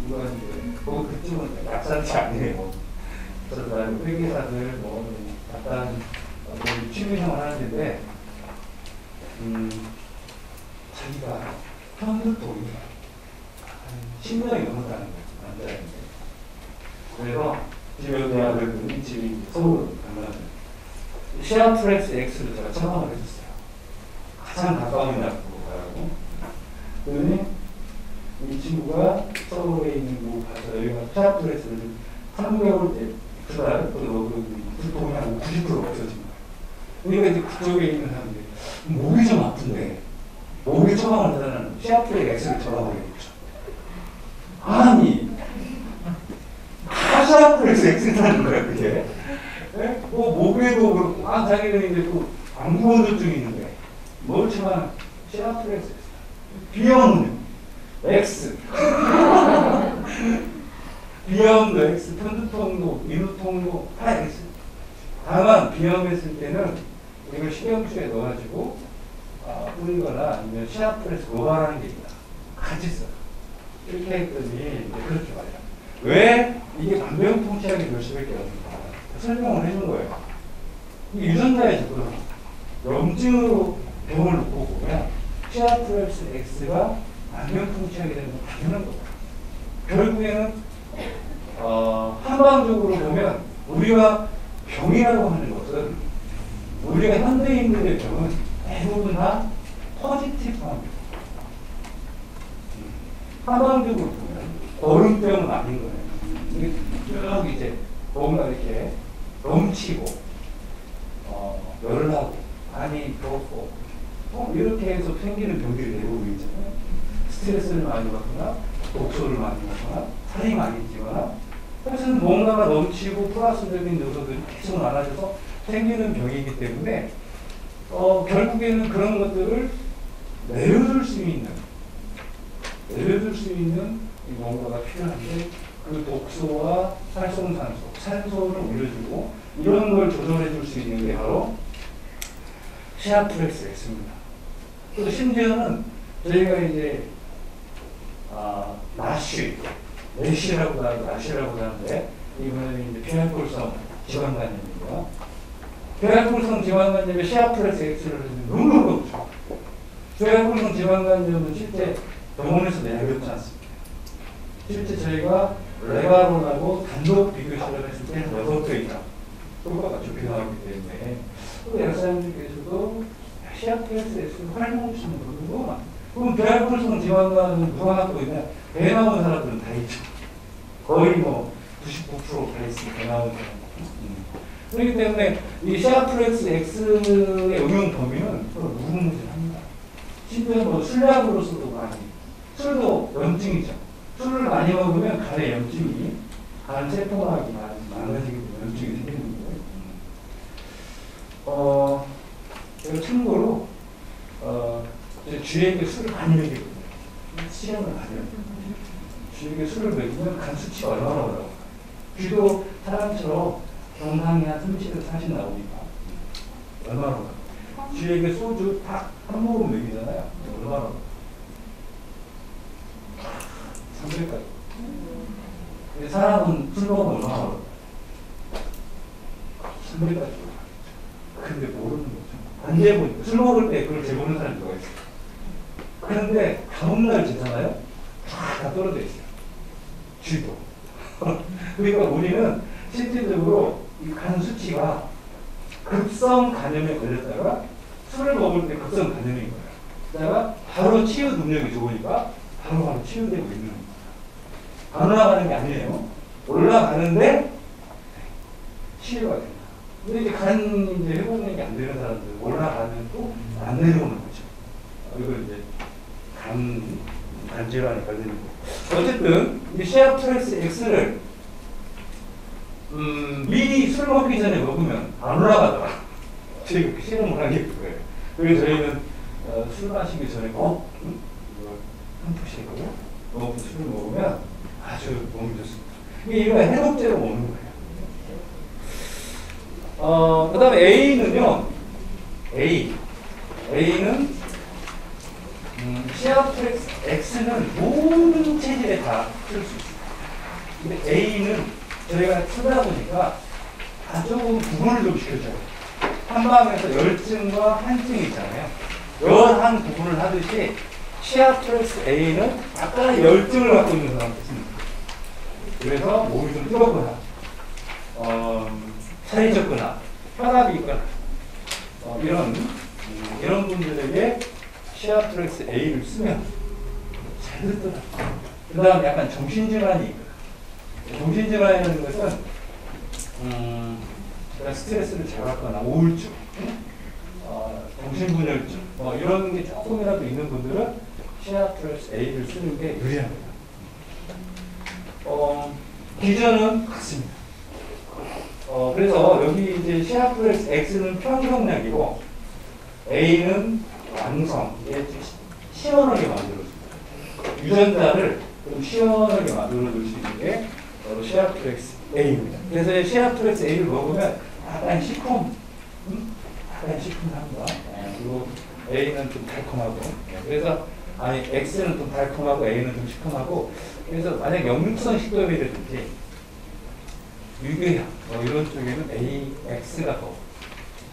누가 이제 그쪽은 약산치 아니에요. 그래서 회계사들 약간 취미생활 하는데 자기가 편들통이 한 10년이 넘었다는 거예요. 남자인데. 그래서 집에 대학을 집이 서울 가면 시아프렉스 X를 제가 처방을 해줬어요. 가장 가까운 약국으로 가라고. 그러니 이 친구가 서울에 있는 곳 가서 여기가 시아프렉스를 3개월 때 그날 불통이 한 90% 없어진 거예요. 그러니까 이제 그쪽에 있는 사람들이 목이 좀 아픈데 목이 처방을 하자는 시아프렉스 X를 처방을 해줬죠. 아니 시아프렉스 X를 하는 거야 그게. 네? 목에도 그렇고 자기는 이제 또 안구건조증이 있는데 뭘 치면 시아프렉스 비염 X 비염도 X, 편두통도, 인후통도 다 X. 다만 비염했을 때는 이걸 식용수에 넣어가지고 뿌리거나 아니면 시아프렉스 고발하는 게 있다. 같이 써. 이렇게 했더니 이제 그렇게 말이야. 왜 이게 만병통치약이 될 수밖에 없는가 설명을 해준 거예요. 이게 유전자의 접근. 염증으로 병을 놓고 보면 시아프렉스 X가 만병통치약이 되는 건 당연한 거예요. 결국에는 한방적으로 보면 우리가 병이라고 하는 것은 우리가 현대인들의 병은 대부분 다 포지티브합니다. 한방적으로 보면 얼음병은 아닌 거예요. 이게 쭉 이제 뭔가 이렇게 넘치고 열나고 많이 덥고 이렇게 해서 생기는 병들이 대부분 있잖아요. 스트레스를 많이 받거나 독소를 많이 먹거나 살이 많이 찌거나 그래서 뭔가가 넘치고 플러스적인 요소들이 계속 많아져서 생기는 병이기 때문에 결국에는 그런 것들을 내려줄 수 있는 뭔가가 필요한데 그 독소와 활성산소, 산소를 올려주고 이런 걸 조절해 줄 수 있는 게 바로 시아프렉스 X입니다. 또 심지어는 저희가 이제 나시라고 하는데 이거는 이제 폐활골성 지방간염이고요. 폐활골성 지방간염에 시아프렉스 X를 너무 좋죠. 폐활골성 지방간염은 실제 병원에서 내려졌지 않습니다. 실제 저희가 레바론하고 단독 비교 실험했을 때 6배 이상 효과가 좋게 나오기 때문에 또 약사님들께서도 시아프렉스 X를 활용하시는 분들도 너무 많아요. 그럼 폐활골성 지방간염은 누가 갖고 있냐? 배 나온 사람들은 다 있죠. 거의 99%다 있으면 배 나온 사람. 그렇기 때문에 이 시아프렉스 X의 응용 범위는 무궁무진합니다. 심지어 술약으로서도 많이, 술도 염증이죠. 술을 많이 먹으면 간에 염증이, 간 세포막이 많아지게 되면 염증이 생기는 거예요. 참고로 쥐에게 술을 많이 먹이거든요. 시험을 많이 합니다. 쥐에게 술을 먹이면 간 수치가 얼마나 올라올까요? 쥐도 사람처럼 정상이 한 30에서 40 나오니까 얼마나 올라올까요? 쥐에게 소주 딱 한 모금 먹이잖아요. 얼마나 올라올까요? 300까지. 근데 사람은 술 먹으면 얼마나 올라올까요? 300까지 올라가요. 근데 모르는 거죠. 안 재보니까 술 먹을 때 그걸 재보는 사람이 누가 있어요. 그런데 다음날 재잖아요. 다 떨어져 있어요. 쥐도. 그러니까 우리는 실질적으로 이 간 수치가 급성 간염에 걸렸다가 술을 먹을 때 급성 간염인 거예요. 그다가 바로 치유 능력이 좋으니까 바로 치유되고 있는 겁니다. 안 올라가는 게 아니에요. 올라가는데 치유가 된다. 근데 이제 간 이제 회복력이 안 되는 사람들 올라가면 또 안 내려오는 거죠. 이걸 이제 간 질환에 걸리는 거. 어쨌든 이 시아프렉스 X를 미리 술 먹기 전에 먹으면 안 올라가더라. 저희가 실험을 한 게 그거예요. 그래서 저희는 술 마시기 전에 이거 한 푸시고 먹고 술을 먹으면 아주 몸이 좋습니다. 이거 해독제로 먹는 거예요. 그 다음에 A는요. A는 시아프렉스 X는 모든 체질에 다 쓸 수 있어요. 근데 A는 저희가 쓰다 보니까 조금 구분을 좀 시켜줘요. 한방에서 열증과 한증이 있잖아요. 열한 구분을 하듯이 시아프렉스 A는 아까 열증을 갖고 있는 사람도 있습니다. 그래서 몸이 좀 뜨겁거나 살이 쪘거나 혈압이 있거나 이런 분들에게 시아프렉스 A를 쓰면 잘 듣더라고요. 그 다음 약간 정신질환이 있거나 정신질환이라는 것은 스트레스를 잘 받거나 우울증, 정신분열증 이런 게 조금이라도 있는 분들은 시아프렉스 A를 쓰는 게 유리합니다. 기전은 같습니다. 그래서 여기 이제 시아프렉스 X는 평형약이고 A는 완성, 이게 시원하게 만들어줍니다. 유전자를 좀 시원하게 만들어줄 수 있는 게 바로 시아프렉스 A입니다. 그래서 시아프렉스 A를 먹으면 약간 시큼합니다. 그리고 A는 좀 달콤하고, 그래서 X는 좀 달콤하고 A는 좀 시큼하고, 그래서 만약 역류성 식도염이라든지 유궤양 이런 쪽에는 AX가 더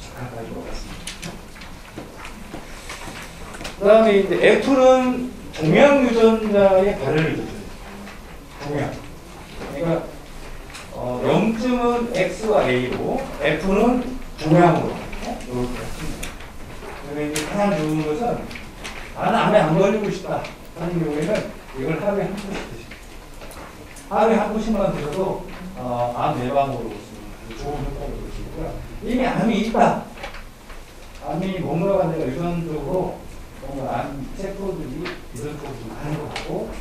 적합할 것 같습니다. 그 다음에 이제 F는 종양 유전자의 발현을 줬어요. 종양. 그러니까 0쯤은 X와 A로 F는 종양으로 이렇게 했습니다. 그러면 이제 가장 좋은 것은 나는 암에 안 걸리고 싶다 하는 경우에는 이걸 하루에 한 포씩 드십니다. 하루에 한 포씩만 드셔도 암 예방으로 좋은 효과를 볼 수 있고요. 이미 암이 있다. 암이 뭔가 간데가 유전적으로 뭔가 암 세포들이 유전적으로 좀 많은 것 같고,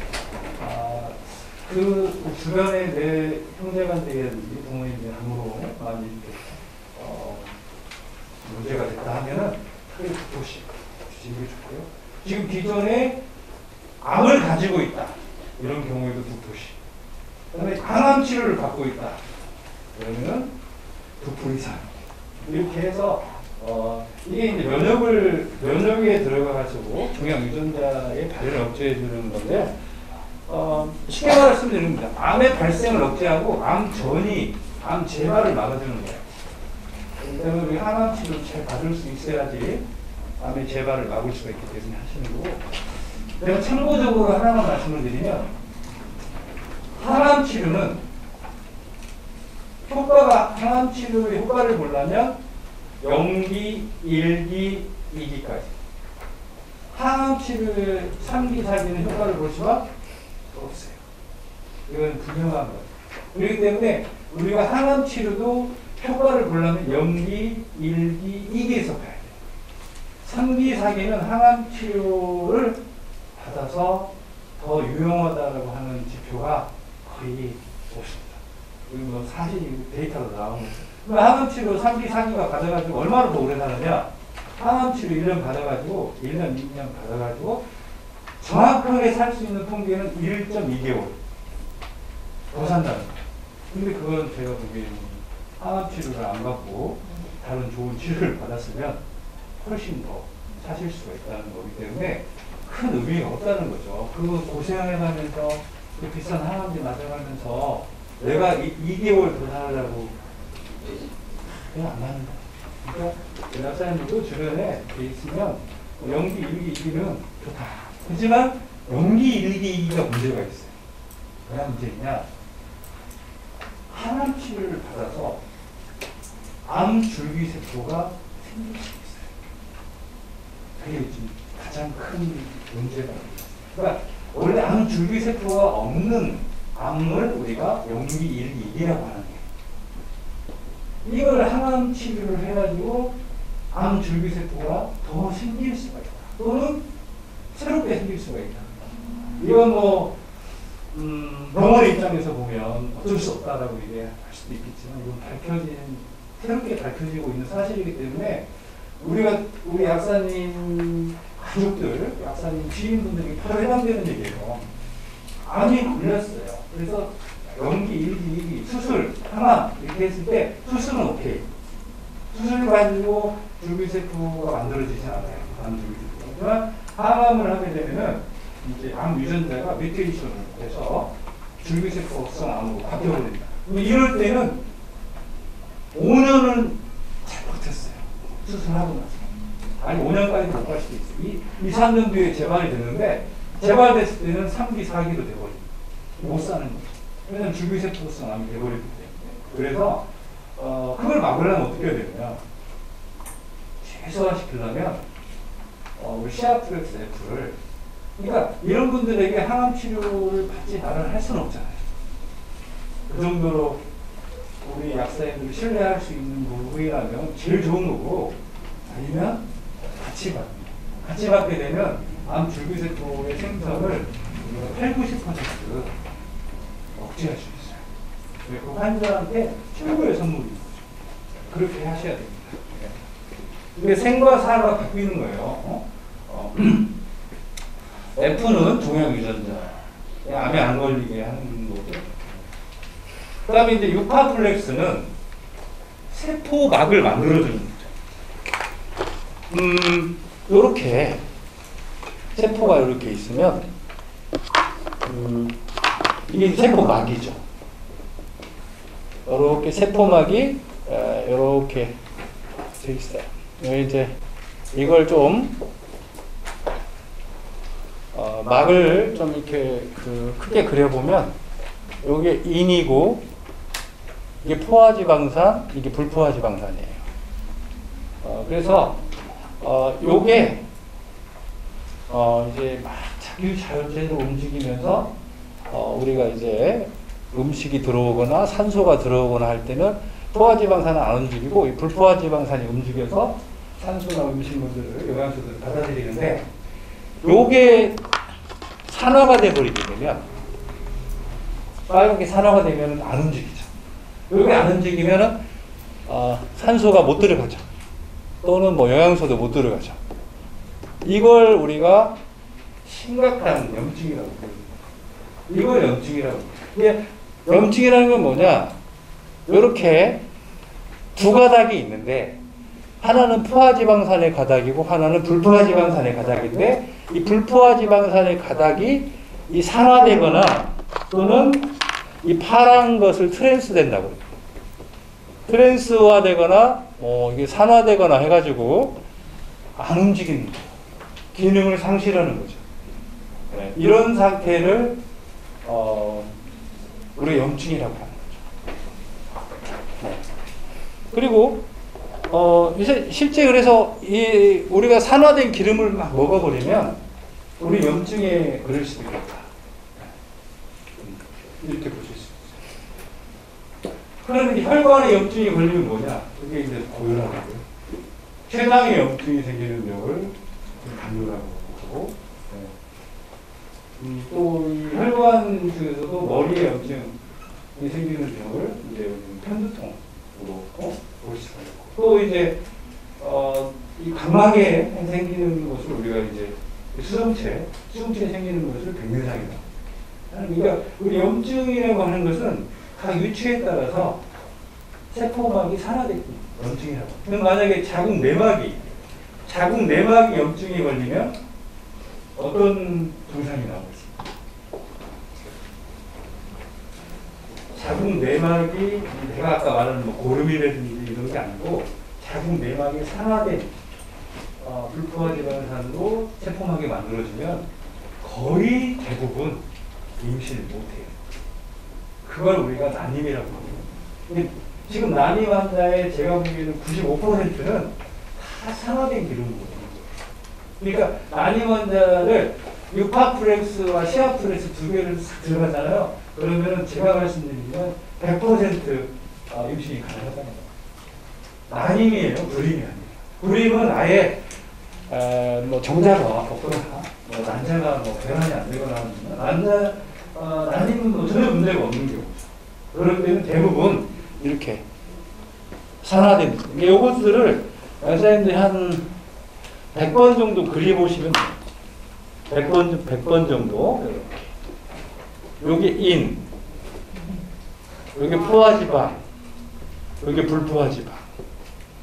그 주변에 내 형제간들이라든지 부모님의 암으로 많이 이렇게 문제가 됐다 하면은 크게 2포씩 주시는 게 좋고요. 지금 기존에 암을 가지고 있다 이런 경우에도 2포씩. 그다음에 항암 치료를 받고 있다 그러면 2포 이상. 이렇게 해서 이게 이제 면역에 들어가가지고 종양 유전자의 발현을 억제해 주는 건데, 쉽게 말씀드립니다. 암의 발생을 억제하고 암 전이 암 재발을 막아주는 거예요. 그러면 우리 항암 치료를 잘 받을 수 있어야지 암의 재발을 막을 수가 있기 때문에 하시는 거고, 제가 참고적으로 하나만 말씀을 드리면, 항암 치료는 항암 치료의 효과를 보려면 0기, 1기, 2기까지. 항암 치료의 3기, 4기는 효과를 볼 수가 없어요. 이건 분명한 거예요. 그렇기 때문에 우리가 항암 치료도 효과를 보려면 0기, 1기, 2기에서 가야 돼요. 3기, 4기는 항암 치료를 받아서 더 유용하다고 하는 지표가 거의 없습니다. 이건 뭐 사실 데이터로 나오는 거죠. 항암치료 3기, 4기가 받아가지고 얼마나 더 오래 사느냐? 항암치료 1년 받아가지고 1년, 2년 받아가지고 정확하게 살 수 있는 통계는 1.2개월 더 산다는 거예요. 근데 그건 제가 보기에는 항암치료를 안 받고 다른 좋은 치료를 받았으면 훨씬 더 사실 수가 있다는 거기 때문에 큰 의미가 없다는 거죠. 그거 고생해가면서 그 비싼 항암제 맞아가면서 내가 2개월 더 살려고 그냥 안 하는 거야. 그러니까 의학사님들도 주변에 돼 있으면 0기, 1기, 2기는 좋다. 하지만 0기, 1기, 2기가 문제가 있어요. 뭐야 문제냐? 항암 치료를 받아서 암 줄기세포가 생길 수 있어요. 그게 지금 가장 큰 문제가 있습니다. 그러니까 원래 암 줄기세포가 없는 암을 우리가 용기 1, 2라고 하는 거예요. 이걸 항암 치료를 해가지고 암 줄기세포가 더 생길 수가 있다. 또는 새롭게 생길 수가 있다. 이건 뭐 병원의 입장에서 보면 어쩔 수 없다라고 얘기할 수도 있겠지만 이건 새롭게 밝혀지고 있는 사실이기 때문에 우리 약사님 가족들, 약사님 지인분들이 바로 해당되는 얘기예요. 암이 걸렸어요. 그래서 연기, 일기, 수술, 항암 이렇게 했을 때 수술은 오케이. 수술 가지고 줄기세포가 만들어지지 않아요. 암 줄기세포가. 하지만 항암을 하게 되면은 이제 암 유전자가 뮤테이션을 해서 줄기세포성 암으로 바뀌어버립니다. 이럴 때는 5년은 잘 버텼어요. 수술하고 나서. 아니 5년까지 못 갈 수도 있어요. 2, 3년 뒤에 재발이 됐는데 재발됐을 때는 3기, 4기로 돼버립니다. 못 사는 거죠. 왜냐하면 줄기세포성 암이 돼버리기 때문에. 그래서 그걸 막으려면 어떻게 해야 되느냐. 최소화시키려면 우리 시아프렉스 F를 그러니까 이런 분들에게 항암 치료를 받지 말을 할 수는 없잖아요. 그 정도로 우리 약사님들이 신뢰할 수 있는 부분이라면 제일 좋은 거고 아니면 같이 받습니다. 같이 받게 되면 암 줄기세포의 생성을 8, 90% 억제할 수 있어요. 그 환자한테 최고의 선물인 거죠. 그렇게 하셔야 됩니다. 이게 생과 사가 바뀌는 거예요. F는 종양 유전자, 암에 안 걸리게 하는 거죠. 그 다음에 이제 유파플렉스는 세포막을 만들어주는 거죠. 요렇게 세포가 이렇게 있으면 이게 세포막이죠. 이렇게 세포막이 이렇게 돼 있어요. 이제 이걸 좀 막을 좀 이렇게 크게 그려보면 이게 인이고 이게 포화지방산, 이게 불포화지방산이에요. 그래서 요게 이제 막 자기 자율적으로 움직이면서 우리가 이제 음식이 들어오거나 산소가 들어오거나 할 때는 포화지방산은 안 움직이고 이 불포화지방산이 움직여서 산소나 음식물들을 영양소들을 받아들이는데 요게 산화가 돼버리게 되면 빨갛게 산화가 되면 안 움직이죠. 요게 안 움직이면은 산소가 못 들어가죠. 또는 뭐 영양소도 못 들어가죠. 이걸 우리가 심각한 염증이라고 부릅니다. 이걸 염증이라고. 이게 염증이라는 건 뭐냐? 이렇게 두 가닥이 있는데 하나는 포화지방산의 가닥이고 하나는 불포화지방산의 가닥인데 이 불포화지방산의 가닥이 이 산화되거나 또는 이 파란 것을 트랜스된다고 해요. 트랜스화되거나 이게 산화되거나 해가지고 안 움직이는 거예요. 기능을 상실하는 거죠. 네, 이런 상태를 우리 염증이라고 하는 거죠. 네. 그리고 이제 실제 그래서 우리가 산화된 기름을 막 먹어버리면 우리 염증에 걸릴 수도 있겠다. 이렇게 보실 수 있어요. 그러면 혈관에 염증이 걸리면 뭐냐? 그게 이제 고혈압이고요. 췌장에 염증이 생기는 병을 당뇨라고 하고, 또 이 혈관 중에서도 머리에 염증이 생기는 병을 이제 편두통으로 볼 수가 있고, 또 이제 이 각막에 생기는 것을 우리가 이제 수정체에 생기는 것을 백내장이다. 그러니까 우리 염증이라고 하는 것은 각 위치에 따라서 세포막이 산화되고 염증이라고. 그럼 만약에 자궁 내막이 염증이 걸리면 어떤 증상이 나오겠습니까? 자궁 내막이 내가 아까 말한 뭐 고름이라든지 이런 게 아니고 자궁 내막이 산화된 불포화지방산으로 세포막이 만들어지면 거의 대부분 임신을 못해요. 그걸 우리가 난임이라고 합니다. 지금 난임 환자의 제가 보기에는 95%는 다 산화된 기름으로 되는 거예요. 그러니까 난임 환자를 유파프렉스와 시아프렉스 두 개를 들어가잖아요. 그러면은 제가 말씀드리면 100% 임신이 가능하다는 거예요. 난임이에요. 불임이 아니에요. 불임은 아예 뭐 정자가 없거나 뭐 난자가 뭐 배란이 안 되거나 난임은 뭐 전혀 문제가 없는 경우죠. 그럴 때는 대부분 이렇게 산화된 요것들을 선생님들이 한 100번 정도 그려보시면 100번 정도 이렇게. 요게 인, 요게 포화지방, 요게 불포화지방.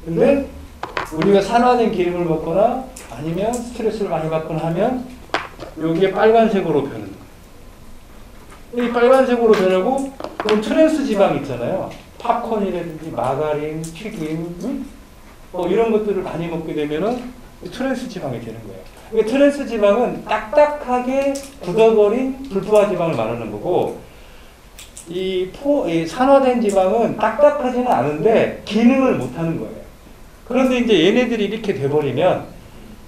근데 우리가 산화된 기름을 먹거나 아니면 스트레스를 많이 받거나 하면 요게 빨간색으로 변하는 거예요. 이 빨간색으로 변하고 그럼 트랜스 지방 있잖아요. 팝콘이라든지 마가린, 튀김, 뭐 이런 것들을 많이 먹게 되면은 트랜스 지방이 되는 거예요. 그러니까 트랜스 지방은 딱딱하게 굳어버린 불포화 지방을 말하는 거고, 이 산화된 지방은 딱딱하지는 않은데 기능을 못하는 거예요. 그런데 이제 얘네들이 이렇게 돼버리면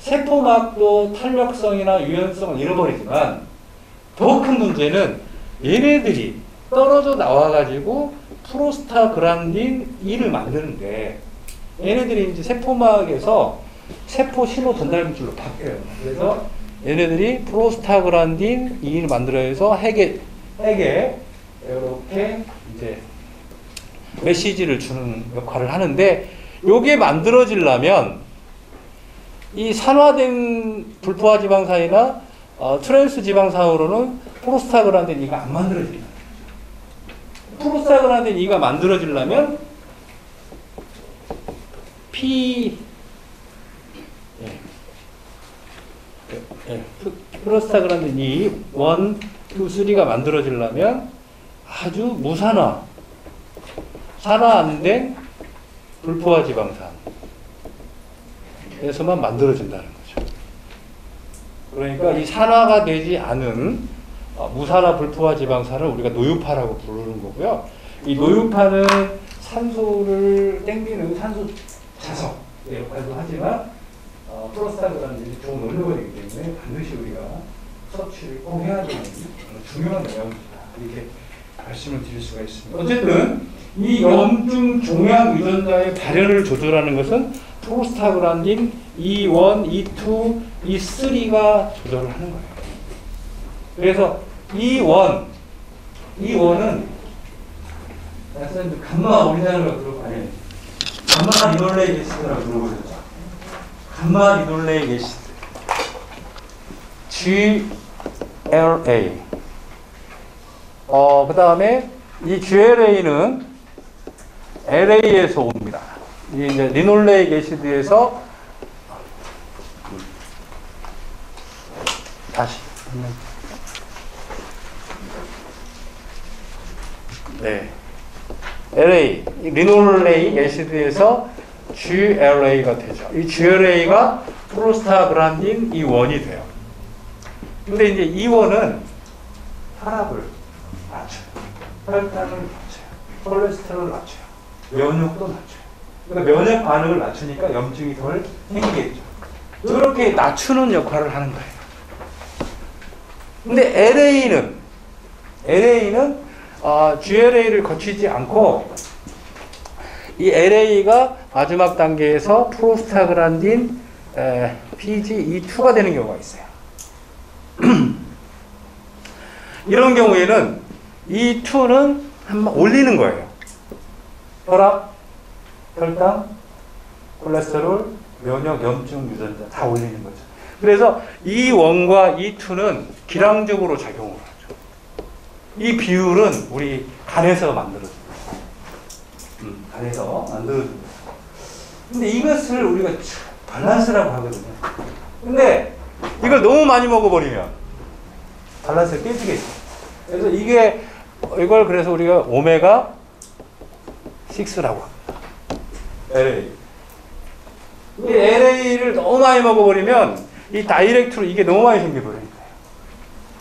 세포막도 탄력성이나 유연성을 잃어버리지만 더 큰 문제는 얘네들이 떨어져 나와가지고 프로스타그란딘 2를 만드는데 얘네들이 이제 세포막에서 세포 신호 전달물질로 바뀌어요. 그래서 얘네들이 프로스타그란딘 2를 만들어서 핵에 이렇게 이제 메시지를 주는 역할을 하는데, 요게 만들어지려면 이 산화된 불포화 지방산이나 트랜스 지방산으로는 프로스타그란딘 2가 안 만들어집니다. 프로스타그란딘 2가 만들어지려면 프로스타그란딘 2, 1, 2, 3가 만들어지려면 아주 무산화, 산화 안 된 불포화 지방산에서만 만들어진다는 거죠. 그러니까 이 산화가 되지 않은 무산화 불포화 지방산을 우리가 노유파라고 부르는 거고요. 이 노유파는 산소를 땡기는 산소 자석 역할도 하지만 프로스타그란딘이 좋은 원료가 되기 때문에 반드시 우리가 섭취를 꼭 해야 되는 중요한 영양소다, 이렇게 말씀을 드릴 수가 있습니다. 어쨌든 이 염증 종양 유전자의 발현을 조절하는 것은 프로스타그란딘 E1, E2, E3가 조절을 하는 거예요. 그래서 E1은 감마 오리지널이라고 들어보고, 아니, 감마 리놀레이 게시드라고 들어보셨죠? 감마 리놀레이 게시드 GLA. 그 다음에 이 GLA는 LA에서 옵니다. 이 이제 리놀레이 게시드에서 다시. 네. LA, 리놀레이 게시드에서 GLA가 되죠. 이 GLA가 프로스타그란딘 E1이 돼요. 근데 이제 E1은 혈압을 낮춰요. 혈당을 낮춰요. 콜레스테롤을 낮춰요. 면역도 낮춰요. 그러니까 면역 반응을 낮추니까 염증이 덜 생기겠죠. 그렇게 낮추는 역할을 하는 거예요. 근데 LA는 GLA를 거치지 않고 이 LA가 마지막 단계에서 프로스타그란딘 PGE2가 되는 경우가 있어요. 이런 경우에는 이 2는 한번 올리는 거예요. 혈압, 혈당, 콜레스테롤, 면역, 염증, 유전자 다 올리는 거죠. 그래서 이 1과 이 2는 기량적으로 작용을 하죠. 이 비율은 우리 간에서 만들어집니다. 간에서 만들어집니다. 근데 이것을 우리가 밸런스라고 하거든요. 근데 이걸 너무 많이 먹어버리면 밸런스가 깨지겠죠. 그래서 이걸 그래서 우리가 오메가 6라고 합니다. LA. 이 LA를 너무 많이 먹어버리면 이 다이렉트로 이게 너무 많이 생겨버리는 거예요.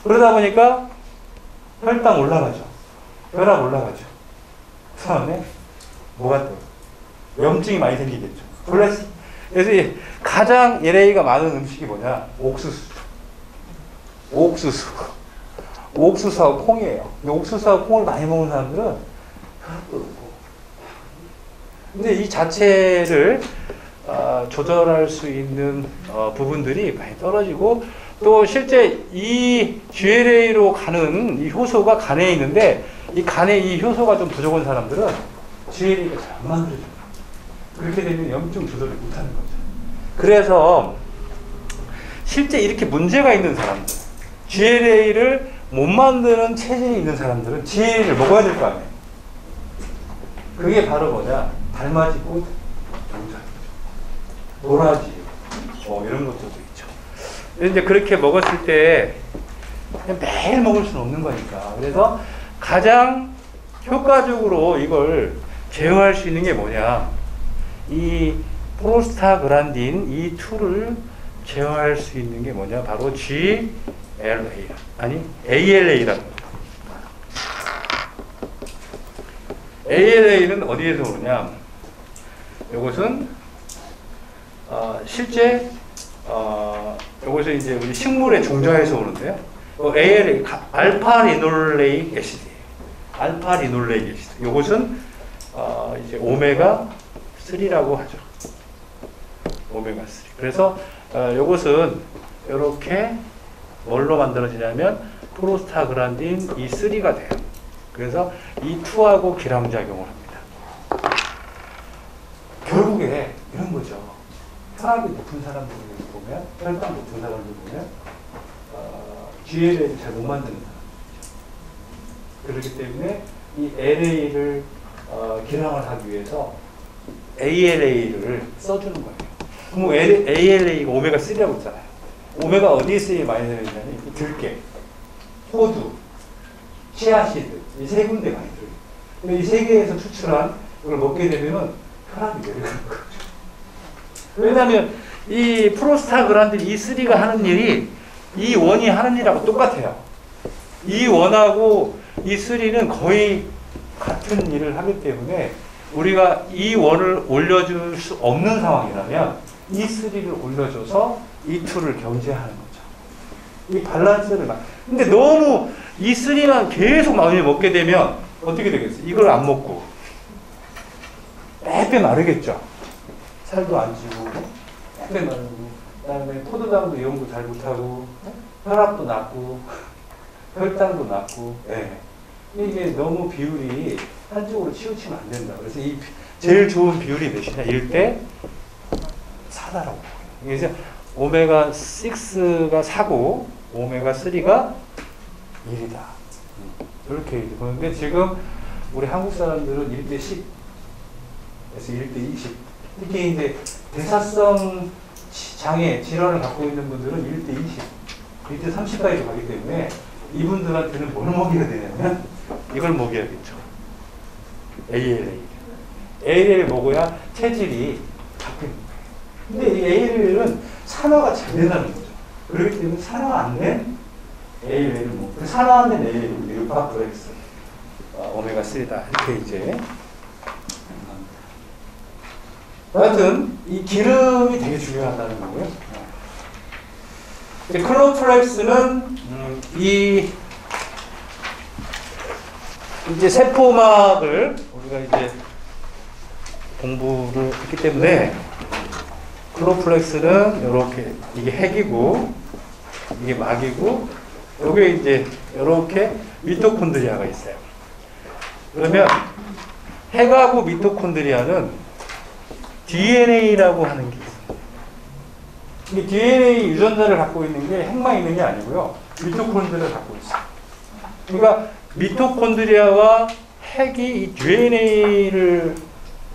그러다 보니까 혈당 올라가죠. 혈압 올라가죠. 그 다음에 뭐가 또? 염증이 많이 생기겠죠. 그래서 가장 LA가 많은 음식이 뭐냐? 옥수수죠. 옥수수. 옥수수하고 콩이에요. 옥수수하고 콩을 많이 먹는 사람들은 근데 이 자체를 조절할 수 있는 부분들이 많이 떨어지고 또 실제 이 GLA로 가는 이 효소가 간에 있는데 이 간에 이 효소가 좀 부족한 사람들은 GLA가 잘 안 만들어져요. 그렇게 되면 염증 조절을 못하는 거죠. 그래서 실제 이렇게 문제가 있는 사람들 GLA를 못 만드는 체질이 있는 사람들은 GLA를 먹어야 될 거 아니에요. 그게 바로 뭐냐? 달맞이 꽃, 경자, 도라지, 이런 것들도 있죠. 이제 그렇게 먹었을 때 매일 먹을 수는 없는 거니까. 그래서 가장 효과적으로 이걸 제어할 수 있는 게 뭐냐? 이 프로스타그란딘 E2를 제어할 수 있는 게 뭐냐? 바로 GLA 아니 ALA라는 거예요. ALA는 어디에서 오느냐? 이것은 실제 이것은 이제 우리 식물의 종자에서 오는데요. ALA 알파 리놀레익 애시드예요. 알파 리놀레익 애시드. 이것은 이제 오메가 3라고 하죠. 오메가 3. 그래서 이것은 이렇게 뭘로 만들어지냐면 프로스타그란딘 E3가 돼요. 그래서 E2하고 기량작용을 합니다. 결국에 이런 거죠. 혈압이 높은 사람들 보면, 혈당 높은 사람들 보면 GLA를 잘 못 만드는 사람들이죠. 그렇기 때문에 이 LA를 기량을 하기 위해서 ALA를 써주는 거예요. 그럼 ALA가 오메가 3라고 있잖아요. 오메가 어디에 쓰이 많이 들어있냐면 들깨, 호두, 치아시드 이 세 군데 많이 들어요. 근데 이 세 개에서 추출한 이걸 먹게 되면은 혈압이 내려가는 거죠. 왜냐하면 이 프로스타그란딘 E3가 하는 일이 E1이 하는 일하고 똑같아요. E1하고 E3는 거의 같은 일을 하기 때문에 우리가 E1을 올려줄 수 없는 상황이라면 E3를 올려줘서 E2를 견제하는 거죠. 이 밸런스를 근데 너무 E3만 계속 많이 먹게 되면 어떻게 되겠어요? 이걸 안 먹고 빼빼 마르겠죠. 살도 안 찌고 빼빼 마르고 그다음에 포도당도 이용도 잘 못하고 혈압도 낮고 혈당도 낮고 이게 너무 비율이 한쪽으로 치우치면 안 된다. 그래서 이 제일 좋은 비율이 몇이냐? 1대 4다라고. 그래서 오메가 6가 4고 오메가 3가 1이다. 이렇게 보는데 지금 우리 한국 사람들은 1대 10에서 1대 20. 특히 이제 대사성 장애 질환을 갖고 있는 분들은 1대 20, 1대 30까지 가기 때문에 이분들한테는 뭘 먹여야 되냐면 이걸 먹여야겠죠. ALA. ALA를 먹어야 체질이 바뀝니다. 근데 이 ALA는 산화가 잘 된다는 거죠. 그렇기 때문에 산화 안 된 ALA를 먹고 산화 안 된 ALA, 유파플렉스, 오메가 3다 이렇게 이제. 하여튼 이 기름이 되게 중요하다는 거고요. 클로플렉스는 이제 세포막을 우리가 이제 공부를 했기 때문에 클로플렉스는 이렇게 이게 핵이고 이게 막이고 여기에 이제 이렇게 미토콘드리아가 있어요. 그러면 핵하고 미토콘드리아는 DNA라고 하는 게 있습니다. 이 DNA 유전자를 갖고 있는 게 핵만 있는 게 아니고요. 미토콘드리아를 갖고 있어요. 그러니까 미토콘드리아와 핵이 이 DNA를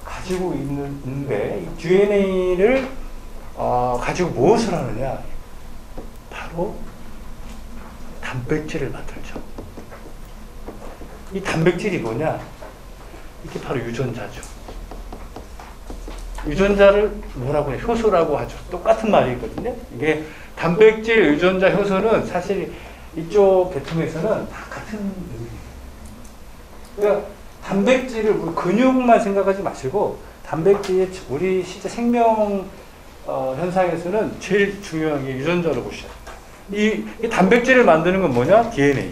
가지고 있는데 이 DNA를 가지고 무엇을 하느냐? 바로 단백질을 만들죠. 이 단백질이 뭐냐? 이게 바로 유전자죠. 유전자를 뭐라고 해요? 효소라고 하죠. 똑같은 말이거든요. 이게 단백질, 유전자, 효소는 사실 이쪽 계통에서는 다 같은 의미예요. 그러니까 단백질을 근육만 생각하지 마시고 단백질이 우리 실제 생명을 현상에서는 제일 중요한 게 유전자로 보셔야 돼요. 이 단백질을 만드는 건 뭐냐? DNA.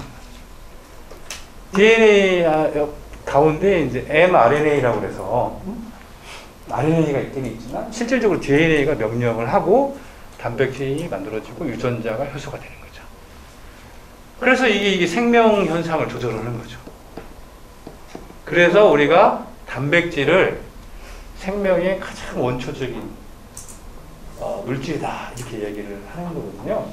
DNA 가운데 이제 mRNA라고 그래서 RNA가 있긴 있지만 실질적으로 DNA가 명령을 하고 단백질이 만들어지고 유전자가 효소가 되는 거죠. 그래서 이게 생명 현상을 조절하는 거죠. 그래서 우리가 단백질을 생명의 가장 원초적인 물질이다 이렇게 얘기를 하는 거거든요.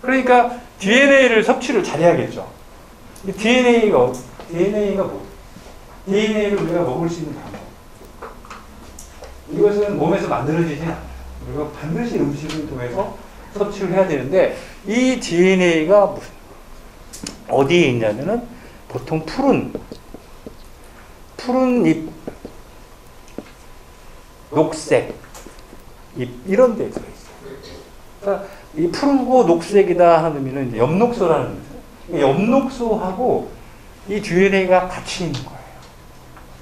그러니까 DNA를 섭취를 잘해야겠죠. DNA가 뭐? DNA를 우리가 먹을 수 있는 방법. 이것은 몸에서 만들어지진 않아요. 우리가 반드시 음식을 통해서 섭취를 해야 되는데 이 DNA가 어디에 있냐면은 보통 푸른 잎, 녹색 잎 이런 데 들어있어요. 그러니까 이 푸르고 녹색이다 하는 의미는 이제 엽록소라는 거죠. 엽록소하고 이 DNA가 같이 있는 거예요.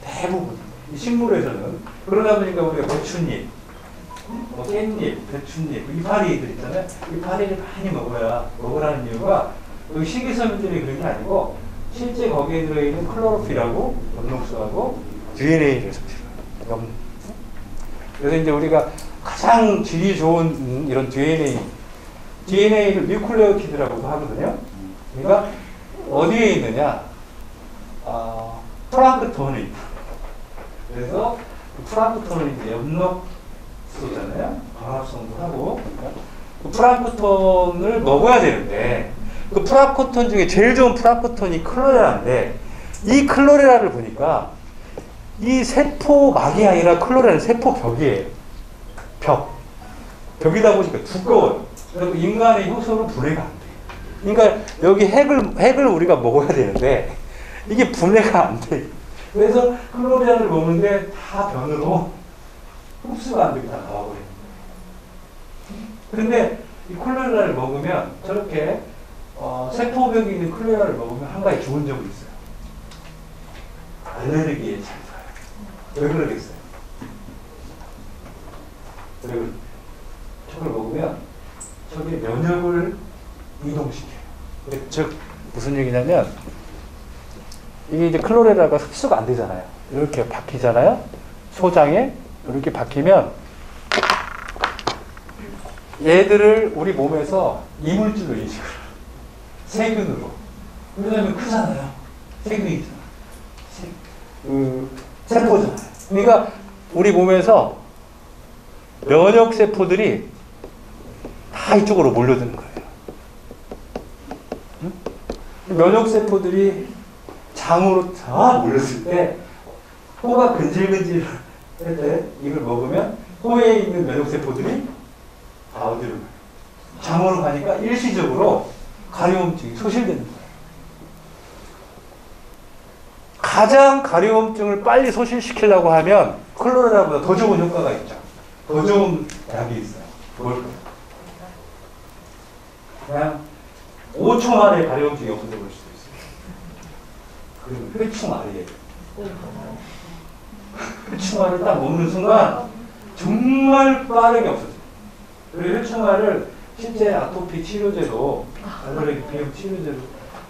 대부분 이 식물에서는. 그러다 보니까 우리가 배춧잎, 깻잎, 배춧잎, 이파리들 있잖아요. 이파리를 많이 먹으라는 이유가 여기 식이섬유들이 그런 게 아니고 실제 거기에 들어있는 클로로필하고 엽록소하고 DNA를 섭취해요. 그래서 이제 우리가 가장 질이 좋은 이런 DNA를 뉴클레오티드라고도 하거든요. 그러니까 어디에 있느냐? 플랑크톤에 있다. 그래서 플랑크톤은 이제 엽록소잖아요. 광합성도 하고. 그러니까 그 플랑크톤을 먹어야 되는데 그 플랑크톤 중에 제일 좋은 플랑크톤이 클로레라인데 이 클로레라를 보니까 이 세포막이 아니라 클로레라는 세포벽이에요. 벽이다 보니까 두꺼워요. 그리고 인간의 효소로 분해가 안 돼요. 그러니까 여기 핵을 우리가 먹어야 되는데 이게 분해가 안 돼요. 그래서 클로레라를 먹는데 다 변으로 흡수가 안 되고 다 나와버려요. 근데 이 클로레라를 먹으면 저렇게 세포벽이 있는 클로레라를 먹으면 한 가지 좋은 점이 있어요. 알레르기에 잘 좋아요. 왜 그러겠어요? 그리고 저걸 먹으면 저게 면역을 이동시켜요. 즉 무슨 얘기냐면 이게 이제 클로레라가 흡수가 안 되잖아요. 이렇게 박히잖아요. 소장에 이렇게 박히면 얘들을 우리 몸에서 이물질로 인식을 해요. 세균으로. 왜냐면 크잖아요. 세균이잖아. 세포잖아요. 그러니까 우리 몸에서 면역 세포들이 다 이쪽으로 몰려드는 거예요. 응? 면역 세포들이 장으로 다 몰렸을 때 코가 근질근질 할 때 이걸 먹으면 코에 있는 면역 세포들이 다 어디로 가요? 장으로 가니까 일시적으로 가려움증이 소실되는 거예요. 가장 가려움증을 빨리 소실시키려고 하면 클로레라보다 더 좋은 효과가 있죠. 더 좋은 약이 있어요. 뭘까요? 그냥 5초 만에 가려움증이 없어져 볼 수도 있어요. 그리고 회충알이에요. 회충알을 딱 먹는 순간 정말 빠르게 없어져요. 그리고 회충알을 실제 아토피 치료제로 알레르기 비염 치료제로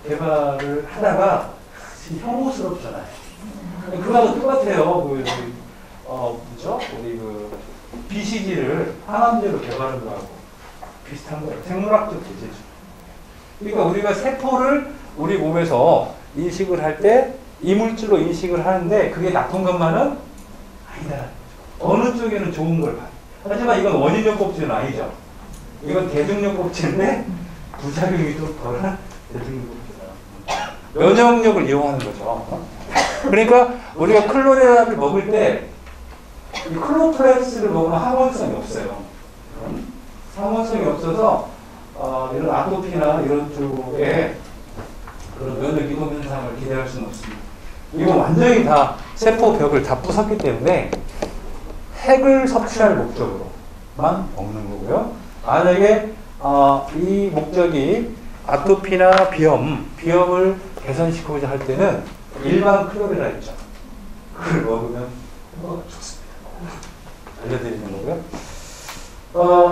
개발을 하다가 혐오스럽잖아요. 그거하고 똑같아요. 뭐죠? 우리 BCG를 항암제로 개발한 거하고 비슷한 거예요. 생물학적 제재죠. 그러니까 우리가 세포를 우리 몸에서 인식을 할 때 이물질로 인식을 하는데 그게 나쁜 것만은 아니다. 어느 쪽에는 좋은 걸 봐요. 하지만 이건 원인력 꼭지는 아니죠. 이건 대중력 꼭지인데 부작용이 좀 덜한 대중력 꼭지다. 면역력을 이용하는 거죠. 그러니까 우리가 클로레라를 먹을 때 이 클로플렉스를 먹으면 항원성이 없어요. 항원성이 없어서 이런 아토피나 이런 쪽에 그런 면역 이동 현상을 기대할 수는 없습니다. 이건 완전히 다 세포벽을 다 부쉈기 때문에 핵을 섭취할 목적으로만 먹는 거고요. 만약에 이 목적이 아토피나 비염을 개선시키고자 할 때는 일반 클로레라 있죠. 그걸 먹으면 좋습니다. 알려드리는 거고요.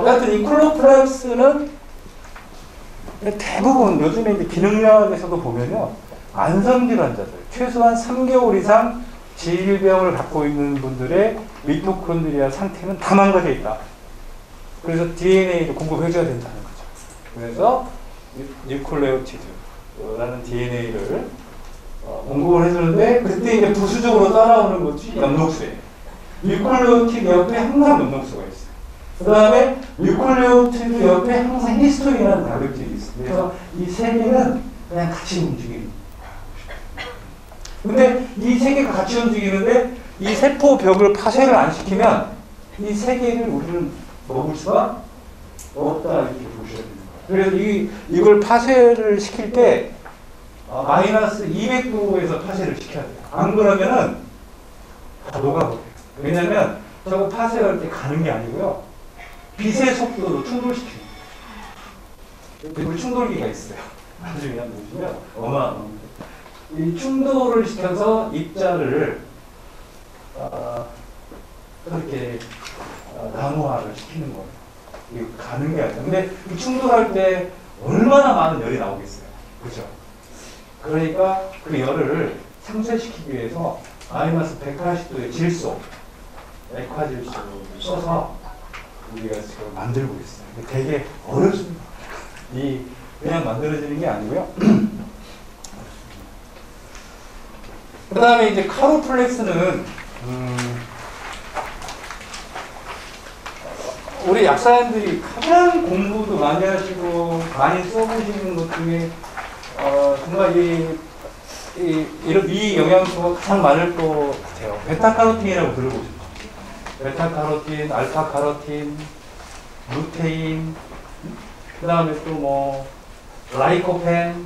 하여튼 이 클로플렉스는 대부분 요즘에 이제 기능약에서도 보면요, 만성질 환자들, 최소한 3개월 이상 질병을 갖고 있는 분들의 미토콘드리아 상태는 다 망가져 있다. 그래서 DNA를 공급해줘야 된다는 거죠. 그래서 뉴클레오티드라는 DNA를 공급을 해주는데, 그때 이제 부수적으로 따라오는 것이 엽록소예요. 뉴클레오티드 옆에 항상 엽록소가 있어요. 그 다음에 뉴클레오티드 옆에 항상 히스토인이라는 단백질이 있어요. 그래서 이 세 개는 그냥 같이 움직이는. 근데 이 세 개가 같이 움직이는데 이 세포 벽을 파쇄를 안 시키면 이 세 개를 우리는 먹을 수가 없다, 이렇게 보셔야 됩니다. 그래서 이걸 파쇄를 시킬 때 마이너스 200도에서 파쇄를 시켜야 돼요. 안 그러면은 다 녹아버려요. 왜냐면 저거 파쇄할 때 가는 게 아니고요, 빛의 속도로 충돌시켜요. 우리 충돌기가 있어요. 나중에 한번 보시면 어마어마합니다. 이 충돌을 시켜서 입자를 그렇게 나노화를 시키는 거예요. 이게 가는 게 아니라. 근데 이 충돌할 때 얼마나 많은 열이 나오겠어요. 그죠? 그러니까 그 열을 상쇄시키기 위해서 마이너스 180도의 질소, 액화질소를 써서 우리가 지금 만들고 있어요. 되게 어렵습니다. 그냥 만들어지는 게 아니고요. 그 다음에 이제 카로플렉스는 우리 약사님들이 가장 공부도 많이 하시고 많이 써보시는 것 중에 정말 이 영양소가 가장 많을 것 같아요. 베타카로틴이라고 들어보셨죠? 베타카로틴, 알파카로틴, 루테인, 그 다음에 또 뭐 라이코펜,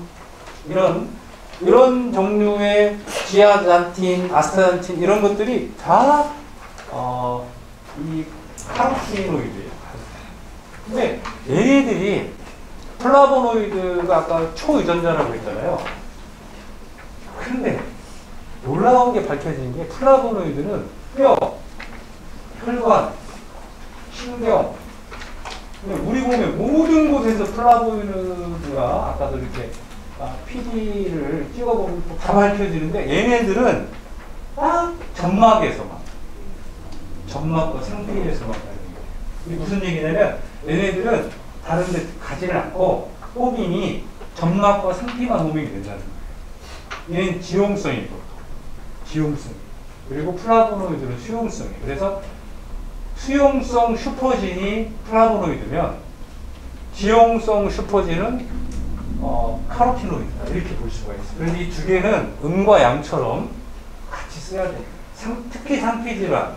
이런 종류의 지아잔틴, 아스타잔틴, 이런 것들이 다 이 카로티노이드예요. 근데 얘네들이 플라보노이드가 아까 초유전자라고 했잖아요. 근데 놀라운 게 밝혀진 게, 플라보노이드는 뼈, 혈관, 신경, 우리 몸의 모든 곳에서 플라보노이드가 아까도 이렇게 PD를 찍어보면 다 밝혀지는데, 얘네들은 딱 점막과 상피에서만 가는 거예요. 이게 무슨 얘기냐면, 얘네들은 다른 데 가지를 않고 호밍이 점막과 상피만 호밍이 된다는 거예요. 얘는 지용성이고, 그리고 플라보노이드는 수용성이에요. 그래서 수용성 슈퍼진이 플라보노이드면 지용성 슈퍼진은 카로티노이드다, 이렇게 볼 수가 있어요. 그래서 이 두 개는 음과 양처럼 같이 써야 돼요. 특히 상피질환,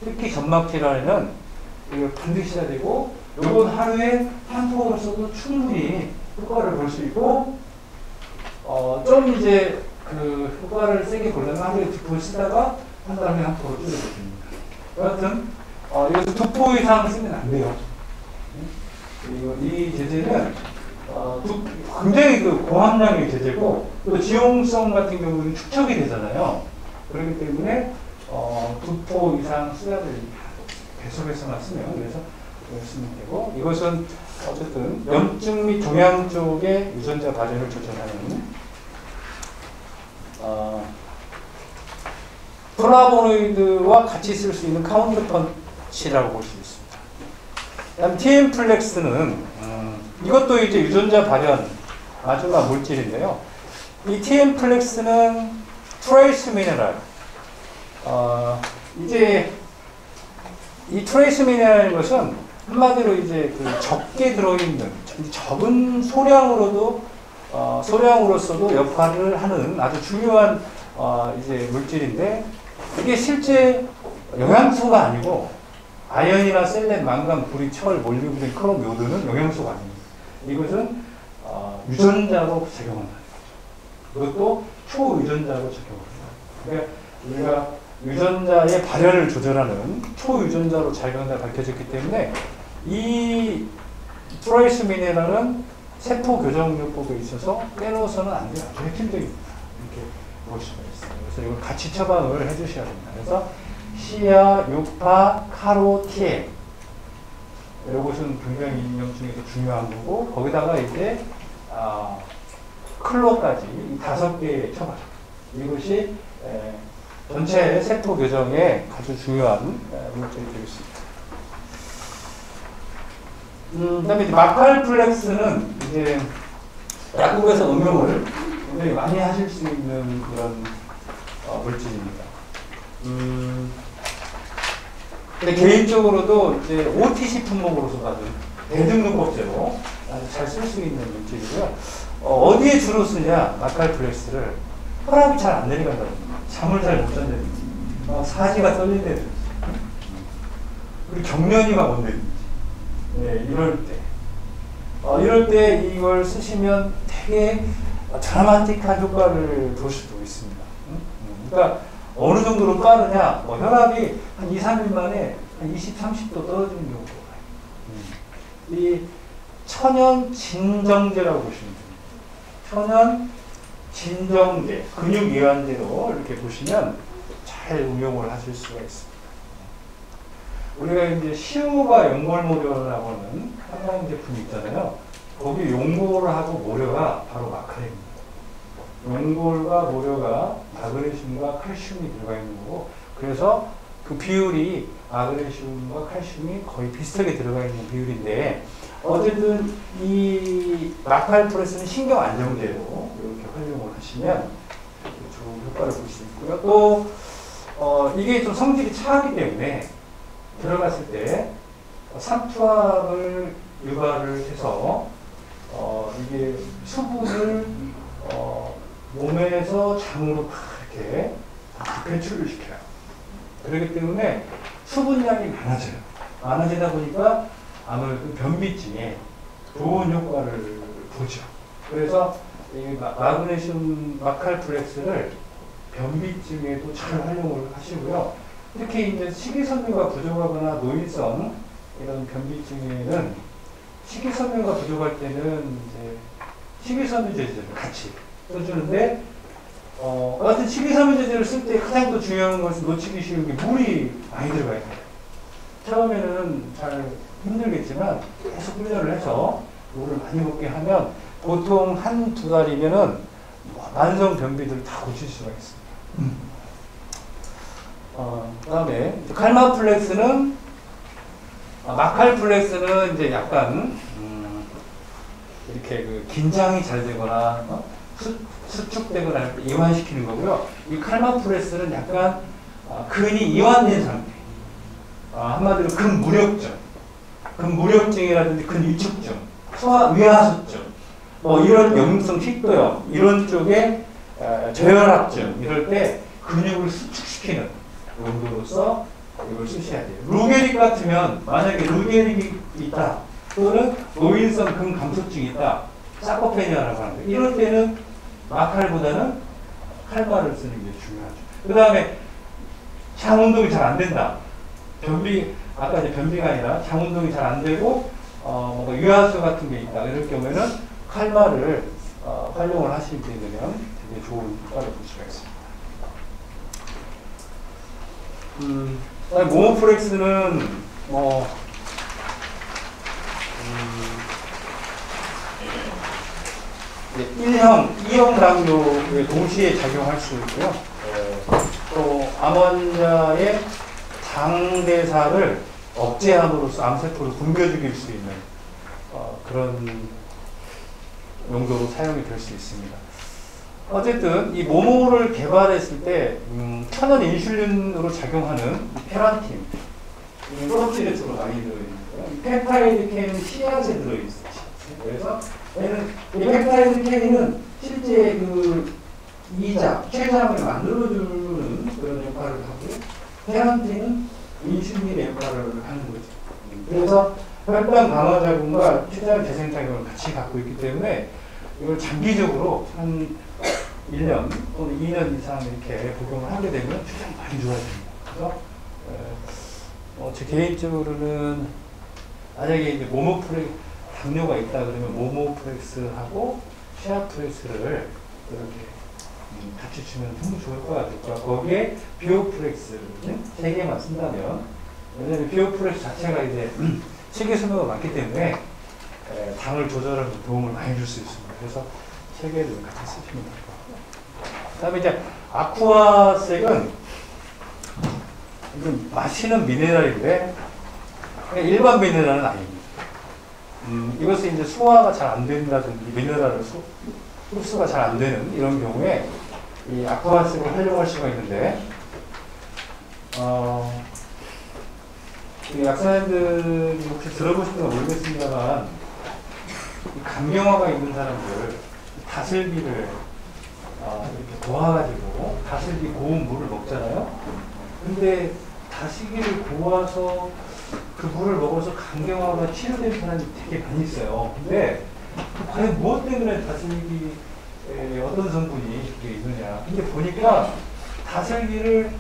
특히 점막질환에는 이거 반드시 써야 되고, 요건 하루에 한 포를 써도 충분히 효과를 볼 수 있고, 좀 이제 그 효과를 세게 보려면 하루에 2포를 쓰다가 한 달에 한 포를 줄여줍니다. 여하튼 이것도 2포 이상 쓰면 안 돼요. 그리고 이 제제는 굉장히 그 고함량의 제제고, 또 지용성 같은 경우는 축적이 되잖아요. 그렇기 때문에 2포 이상 써야 됩니다. 계속해서만 쓰면. 그래서 쓰면 되고, 이것은 어쨌든 염증 및 종양 쪽의 유전자 발현을 조절하는 플라보노이드와 같이 쓸 수 있는 카운터펀치라고 볼 수 있습니다. 다음 TM플렉스는 이것도 이제 유전자 발현 마지막 물질인데요. 이 TM플렉스는 트레이스 미네랄, 이제 이 트레이스 미네랄인 것은 한마디로 이제 그 적게 들어있는, 적은 소량으로서도 역할을 하는 아주 중요한 이제 물질인데, 이게 실제 영양소가 아니고 아연이나 셀렌, 망간, 구리, 철, 몰리브덴, 크롬, 요드는 영양소가 아닙니다. 이것은 유전자로 작용한다는 거죠. 이것도 초유전자로 작용합니다. 그러니까 우리가 유전자의 발현을 조절하는 초유전자로 작용한다 밝혀졌기 때문에, 이 트레이스 미네랄은 세포 교정요법에 있어서 빼놓아서는 안 돼요. 아주 핵심적입니다. 이렇게 볼 수가 있어요. 그래서 이걸 같이 처방을 해주셔야 됩니다. 그래서 시아, 유파, 카로티에. 이것은 굉장히 인형증에서 중요한 거고, 거기다가 이제, 클로까지 이 5개의 처방. 이것이 전체 세포 교정에 아주 중요한 물질이 되겠습니다. 그다음에 마칼플렉스는 이제 약국에서 응용을 굉장히 많이 하실 수 있는 그런 물질입니다. 근데 개인적으로도 이제 OTC 품목으로서 받은 대등록법제로 아주 잘 쓸 수 있는 물질이고요. 어디에 주로 쓰냐, 마칼플렉스를. 혈압이 잘 안 내려간다는 거예요. 잠을 잘 못 잔다는 거예요. 사지가 떨린다는 거예요. 그리고 경련이 막 온다는 네, 이럴 때 이걸 쓰시면 되게 드라마틱한 효과를 볼 수도 있습니다. 그러니까 어느 정도로 빠르냐, 혈압이 한 2, 3일 만에 한 20, 30도 떨어지는 경우가 있어요. 이 천연 진정제라고 보시면 됩니다. 천연 진정제, 근육 이완제로 이렇게 보시면 잘 응용을 하실 수가 있습니다. 우리가 이제 시우가 연골모료라고 하는 한방 제품이 있잖아요. 거기 연골을 하고 모료가 바로 마카레입니다. 연골과 모료가 마그네슘과 칼슘이 들어가 있는 거고, 그래서 그 비율이 마그네슘과 칼슘이 거의 비슷하게 들어가 있는 비율인데, 어쨌든 이 마칼프레스는 신경 안정제로 이렇게 활용을 하시면 좋은 효과를 볼 수 있고요. 또 이게 좀 성질이 차기 때문에 들어갔을 때 삼투압을 유발을 해서 이게 수분을 몸에서 장으로 이렇게 배출을 시켜요. 그렇기 때문에 수분량이 많아져요. 많아지다 보니까 아무래도 변비증에 좋은 효과를 보죠. 그래서 이 마그네슘 마칼플렉스를 변비증에도 잘 활용을 하시고요. 특히 이제 식이섬유가 부족하거나 노인성 이런 변비증에는 식이섬유가 부족할 때는 이제 식이섬유 제제를 같이 써주는데, 같은 식이섬유 제제를 쓸 때 가장 또 중요한 것은 놓치기 쉬운 게 물이 많이 들어가야 돼요. 처음에는 잘 힘들겠지만 계속 훈련을 해서 물을 많이 먹게 하면 보통 한 두 달이면은 만성 변비들을 다 고칠 수가 있습니다. 그다음에 칼마플렉스는 마칼플렉스는 이제 약간 이렇게 그 긴장이 잘 되거나 수축되거나 할 때 이완시키는 거고요. 이 칼마플렉스는 약간 근이 이완된 상태. 한마디로 근무력증이라든지 근위축증, 위하수증, 이런 역류성 식도염 이런 쪽에 저혈압증 이럴 때 근육을 수축시키는 용도로서 이걸 쓰셔야 돼요. 루게릭 같으면 만약에 루게릭이 있다 또는 노인성 근감소증이 있다, 사코페니아라고 하는데 이럴 때는 마칼보다는 칼마를 쓰는 게 중요하죠. 그 다음에 장 운동이 잘 안 된다. 아까 이제 변비가 아니라 장 운동이 잘 안 되고 뭔가 유하수 같은 게 있다. 이럴 경우에는 칼마를 활용을 하시게 되면 되게 좋은 효과를 볼 수가 있습니다. 모모프렉스는 일형, 2형 당뇨에 동시에 작용할 수 있고요. 또 암 환자의 당대사를 억제함으로써 암세포를 굶겨 죽일 수 있는 그런 용도로 사용이 될 수 있습니다. 어쨌든 이 모모를 개발했을 때 천연 인슐린으로 작용하는 페란틴, 프로티레스로 많이 들어있는 거예요. 펩타이드 K는 씨앗에 들어있어요. 그래서 이 펩타이드 K는 실제 그 췌장을 만들어주는 그런 역할을 하고, 페란틴은 인슐린의 역할을 하는 거죠. 그래서 혈당 강화 작용과 췌장 재생 작용을 같이 갖고 있기 때문에 이걸 장기적으로 한 1년 또는 2년 이상 이렇게 복용을 하게 되면 췌장이 많이 좋아집니다. 그래서 제 개인적으로는 만약에 이제 당뇨가 있다 그러면 모모프렉스하고 시아프렉스를 이렇게 같이 주면 너무 좋을 것 같아요. 거기에 비오프렉스를 3개만 쓴다면, 왜냐면 비오프렉스 자체가 이제 식이섬유가 많기 때문에 당을 조절하는 도움을 많이 줄 수 있습니다. 그래서 3개를 같이 쓰시면 될 것 같고요. 그 다음에 이제 아쿠아색은 마시는 미네랄인데 일반 미네랄은 아닙니다. 이것은 이제 소화가 잘 안 된다든지 미네랄을 흡수가 잘 안 되는 이런 경우에 이 아쿠아색을 활용할 수가 있는데, 이 약사님들이 혹시 들어보실까 모르겠습니다만, 이 간경화가 있는 사람들 다슬기를 이렇게 고아가지고 다슬기 고운 물을 먹잖아요. 근데 다슬기를 고아서 그 물을 먹어서 간경화가 치료된 사람이 되게 많이 있어요. 근데 과연 무엇 때문에 다슬기에 어떤 성분이 있느냐. 근데 보니까 다슬기를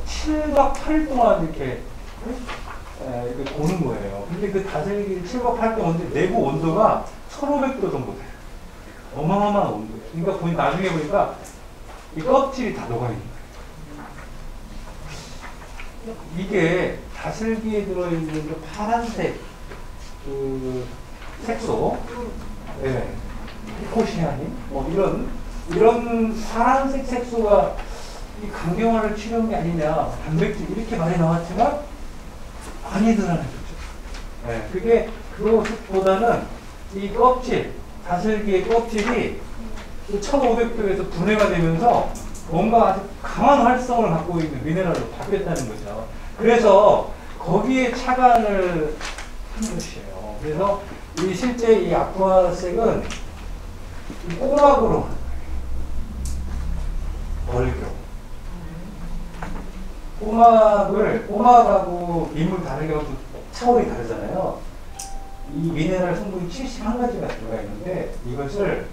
7박 8일 동안 이렇게 고는 거예요. 근데 그 다슬기를 7박 8일 동안 내부 온도가 1500도 정도 돼요. 어마어마한 온도예요. 그러니까 나중에 보니까 이 껍질이 다 녹아있는 거예요. 이게 다슬기에 들어있는 그 파란색 그 색소, 피코시아닌, 뭐 이런 파란색 색소가 이 간경화를 치료한 게 아니냐, 단백질 이렇게 많이 나왔지만 많이 드러나는 거죠. 그게 그것보다는 이 껍질, 다슬기의 껍질이 1500도에서 분해가 되면서 뭔가 아주 강한 활성을 갖고 있는 미네랄로 바뀌었다는 거죠. 그래서 거기에 착안을 한 것이에요. 그래서 실제 이 아쿠아색은 꼬막으로 얼교. 꼬막하고 민물 다르게 하고 차원이 다르잖아요. 이 미네랄 성분이 71가지가 들어가 있는데 이것을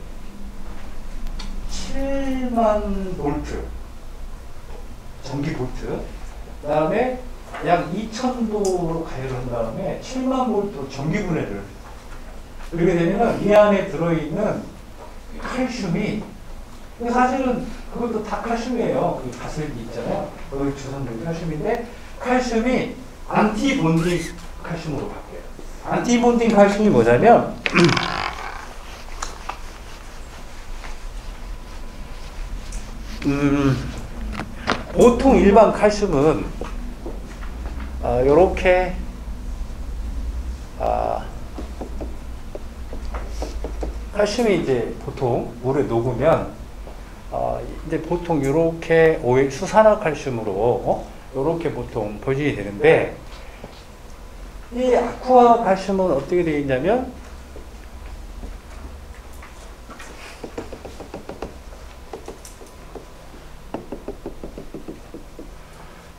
7만 볼트 전기 볼트, 그 다음에 약 2000도로 가열을 한 다음에 7만 볼트로 전기 분해를. 그렇게 되면 이 안에 들어있는 칼슘이, 사실은 그것도 다 칼슘이에요. 그 다슬기 있잖아요. 거기 주성된 칼슘인데 칼슘이 안티본딩 칼슘으로 바뀌어요. 안티본딩 칼슘이 뭐냐면 보통 일반 칼슘은 요렇게 칼슘이 이제 보통 물에 녹으면 이제 보통 요렇게 수산화칼슘으로 요렇게 보통 보존이 되는데, 이 아쿠아 칼슘은 어떻게 되어 있냐면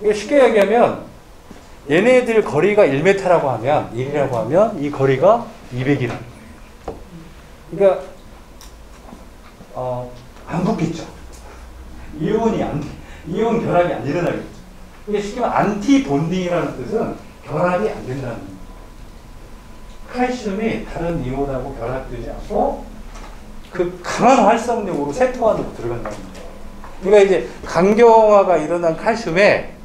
이게 쉽게 얘기하면 얘네들 거리가 1m라고 하면 1이라고 하면 이 거리가 200이라는 거예요. 그러니까 안 붙겠죠. 이온 결합이 안 일어나겠죠. 이게 쉽게 말하면 안티본딩이라는 뜻은 결합이 안 된다는 거예요. 칼슘이 다른 이온하고 결합되지 않고 그 강한 활성력으로 세포 안으로 들어간다는 거예요. 그러니까 이제 간경화가 일어난 칼슘에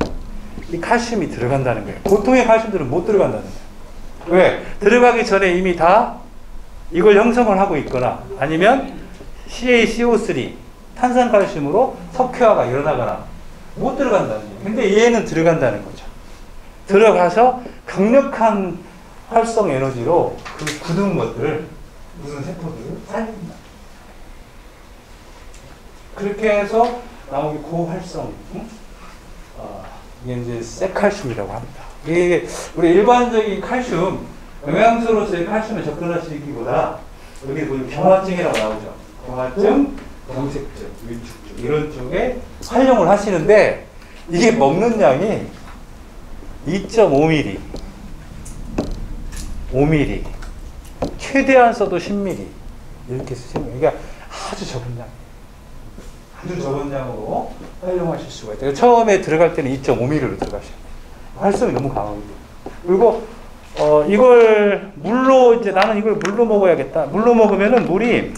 이 칼슘이 들어간다는 거예요. 보통의 칼슘들은 못 들어간다는 거예요. 왜? 들어가기 전에 이미 다 이걸 형성을 하고 있거나 아니면 CaCO3 탄산칼슘으로 석회화가 일어나거나 못 들어간다는 거예요. 근데 얘는 들어간다는 거죠. 들어가서 강력한 활성 에너지로 그 굳은 것들을, 무슨 세포들을 살립니다. 그렇게 해서 나오기 고활성, 이게 이제 세칼슘이라고 합니다. 이게 우리 일반적인 칼슘, 영양소로서의 칼슘에 접근하시기보다 여기 보면 경화증이라고 나오죠. 경화증, 경색증, 위축증 이런 쪽에 활용을 하시는데 이게 먹는 양이 2.5ml, 5ml, 최대한 써도 10ml 이렇게 쓰시는 거예요. 그러니까 아주 적은 양. 아주 적은 양으로 활용하실 수가 있다. 처음에 들어갈 때는 2.5ml로 들어가셔야 돼요. 활성이 너무 강하거든요. 그리고 이걸 물로, 이제 나는 이걸 물로 먹어야겠다. 물로 먹으면은 물이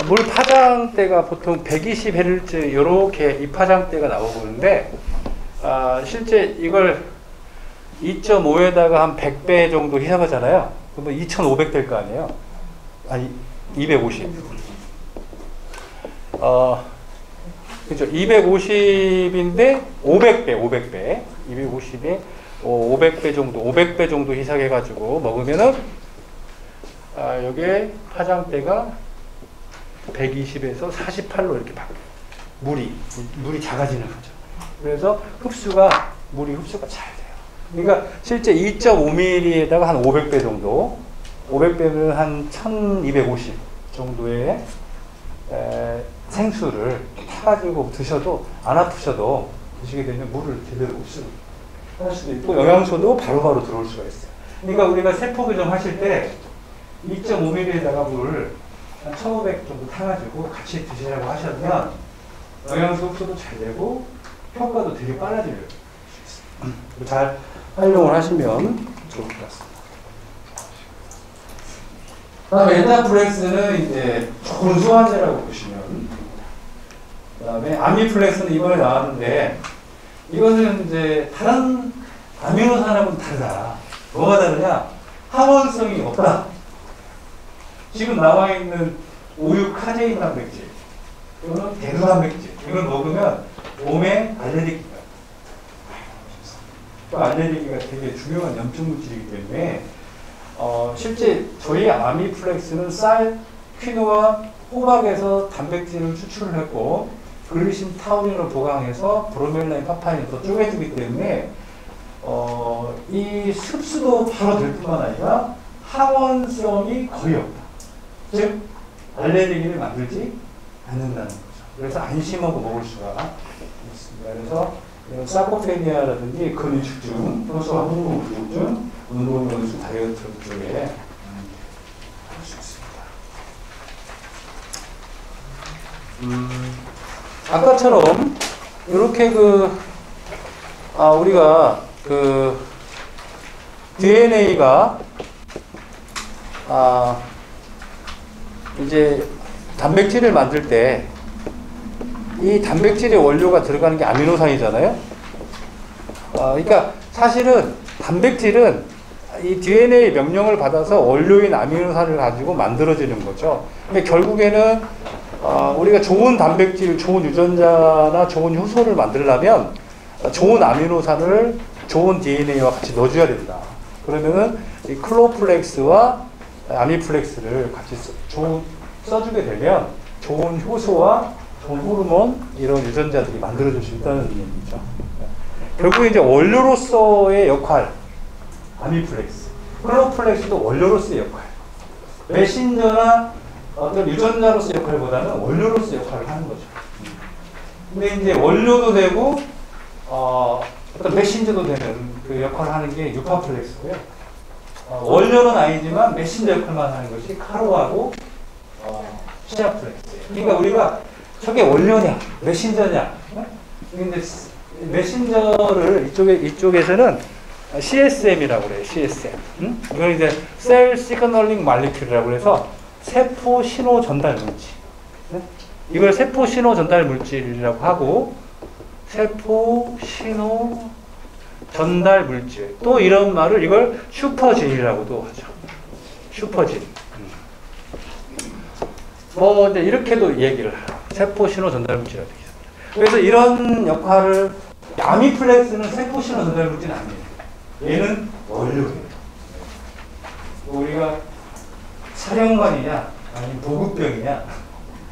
물 파장대가 보통 120Hz 이렇게 이 파장대가 나오는데 실제 이걸 2.5에다가 한 100배 정도 희석하잖아요. 그러면 2,500 될 거 아니에요? 아니 250. 그죠? 250인데 500배. 250에 500배 정도 희석해가지고 먹으면은 여기에 파장대가 120에서 48로 이렇게 바뀌어요. 물이 작아지는 거죠. 그래서 물이 흡수가 잘 돼요. 그러니까 실제 2.5mm에다가 한 500배 정도, 500배면 한 1250 정도의 생수를 타가지고 드셔도 안 아프셔도 드시게 되면 물을 제대로 흡수할 수도 있고 영양소도 바로바로 들어올 수가 있어요. 그러니까 우리가 세포 교정하실 때 2.5mm에다가 물을 한 1500 정도 타가지고 같이 드시라고 하시면 영양소 흡수도 잘 되고 효과도 되게 빨라질 수 있어요. 잘 활용을 하시면 좋을 것 같습니다. 다음에 엔자플렉스는 이제 좋은 소화제라고 보시면, 그 다음에 아미플렉스는 이번에 나왔는데 이거는 이제 다른 아미노산하고는 다르다. 뭐가 다르냐? 항원성이 없다. 지금 나와 있는 우유 카제인 단백질, 또는 대두 단백질, 이걸 먹으면 몸에 알레르기가, 알레르기가 되게 중요한 염증 물질이기 때문에 실제 저희 아미플렉스는 쌀, 퀴노아, 호박에서 단백질을 추출을 했고 글리신 타우린을 보강해서 브로멜라인, 파파인을 더 쪼개주기 때문에 이 흡수도 바로 될 뿐만 아니라 항원성이 거의 없다. 즉 알레르기를 만들지 않는다는 거죠. 그래서 안심하고 먹을 수가 있습니다. 그래서 사코페니아라든지 근위축증, 효소와 항문 부족증, 운동연수 다이어트 쪽에 할 수 있습니다. 아까처럼 이렇게 우리가 DNA가 이제 단백질을 만들 때 이 단백질의 원료가 들어가는 게 아미노산이잖아요. 그러니까 사실은 단백질은 이 DNA 명령을 받아서 원료인 아미노산을 가지고 만들어지는 거죠. 근데 결국에는 우리가 좋은 단백질, 좋은 유전자나 좋은 효소를 만들려면 좋은 아미노산을 좋은 DNA와 같이 넣어줘야 된다. 그러면은 이 클로플렉스와 아미플렉스를 같이 써주게 되면 좋은 효소와 좋은 호르몬, 이런 유전자들이 만들어질 수 있다는 얘기죠. 결국 이제 원료로서의 역할, 아미플렉스, 클로플렉스도 원료로서의 역할, 메신저나 어떤 유전자로서의 역할보다는 원료로서의 역할을 하는 거죠. 근데 이제 원료도 되고 어떤 메신저도 되는 그 역할을 하는 게 유파플렉스고요. 원료는 아니지만 메신저 역할만 하는 것이 카로하고 시아플렉스예요. 그러니까 우리가 저게 원료냐, 메신저냐. 근데 메신저를 이쪽에서는 CSM이라고 그래요. CSM. 이건 이제 셀 시그널링 말리큘이라고 그래서 세포 신호 전달 물질. 이걸 세포 신호 전달 물질이라고 하고, 세포 신호 전달 물질. 또 이런 말을 이걸 슈퍼진이라고도 하죠. 슈퍼진. 뭐 이제 이렇게도 얘기를 해요. 세포 신호 전달 물질이라고 되어 있습니다. 그래서 이런 역할을, 아미플렉스는 세포 신호 전달 물질은 아니에요. 얘는 원료예요. 우리가 사령관이냐 아니면 보급병이냐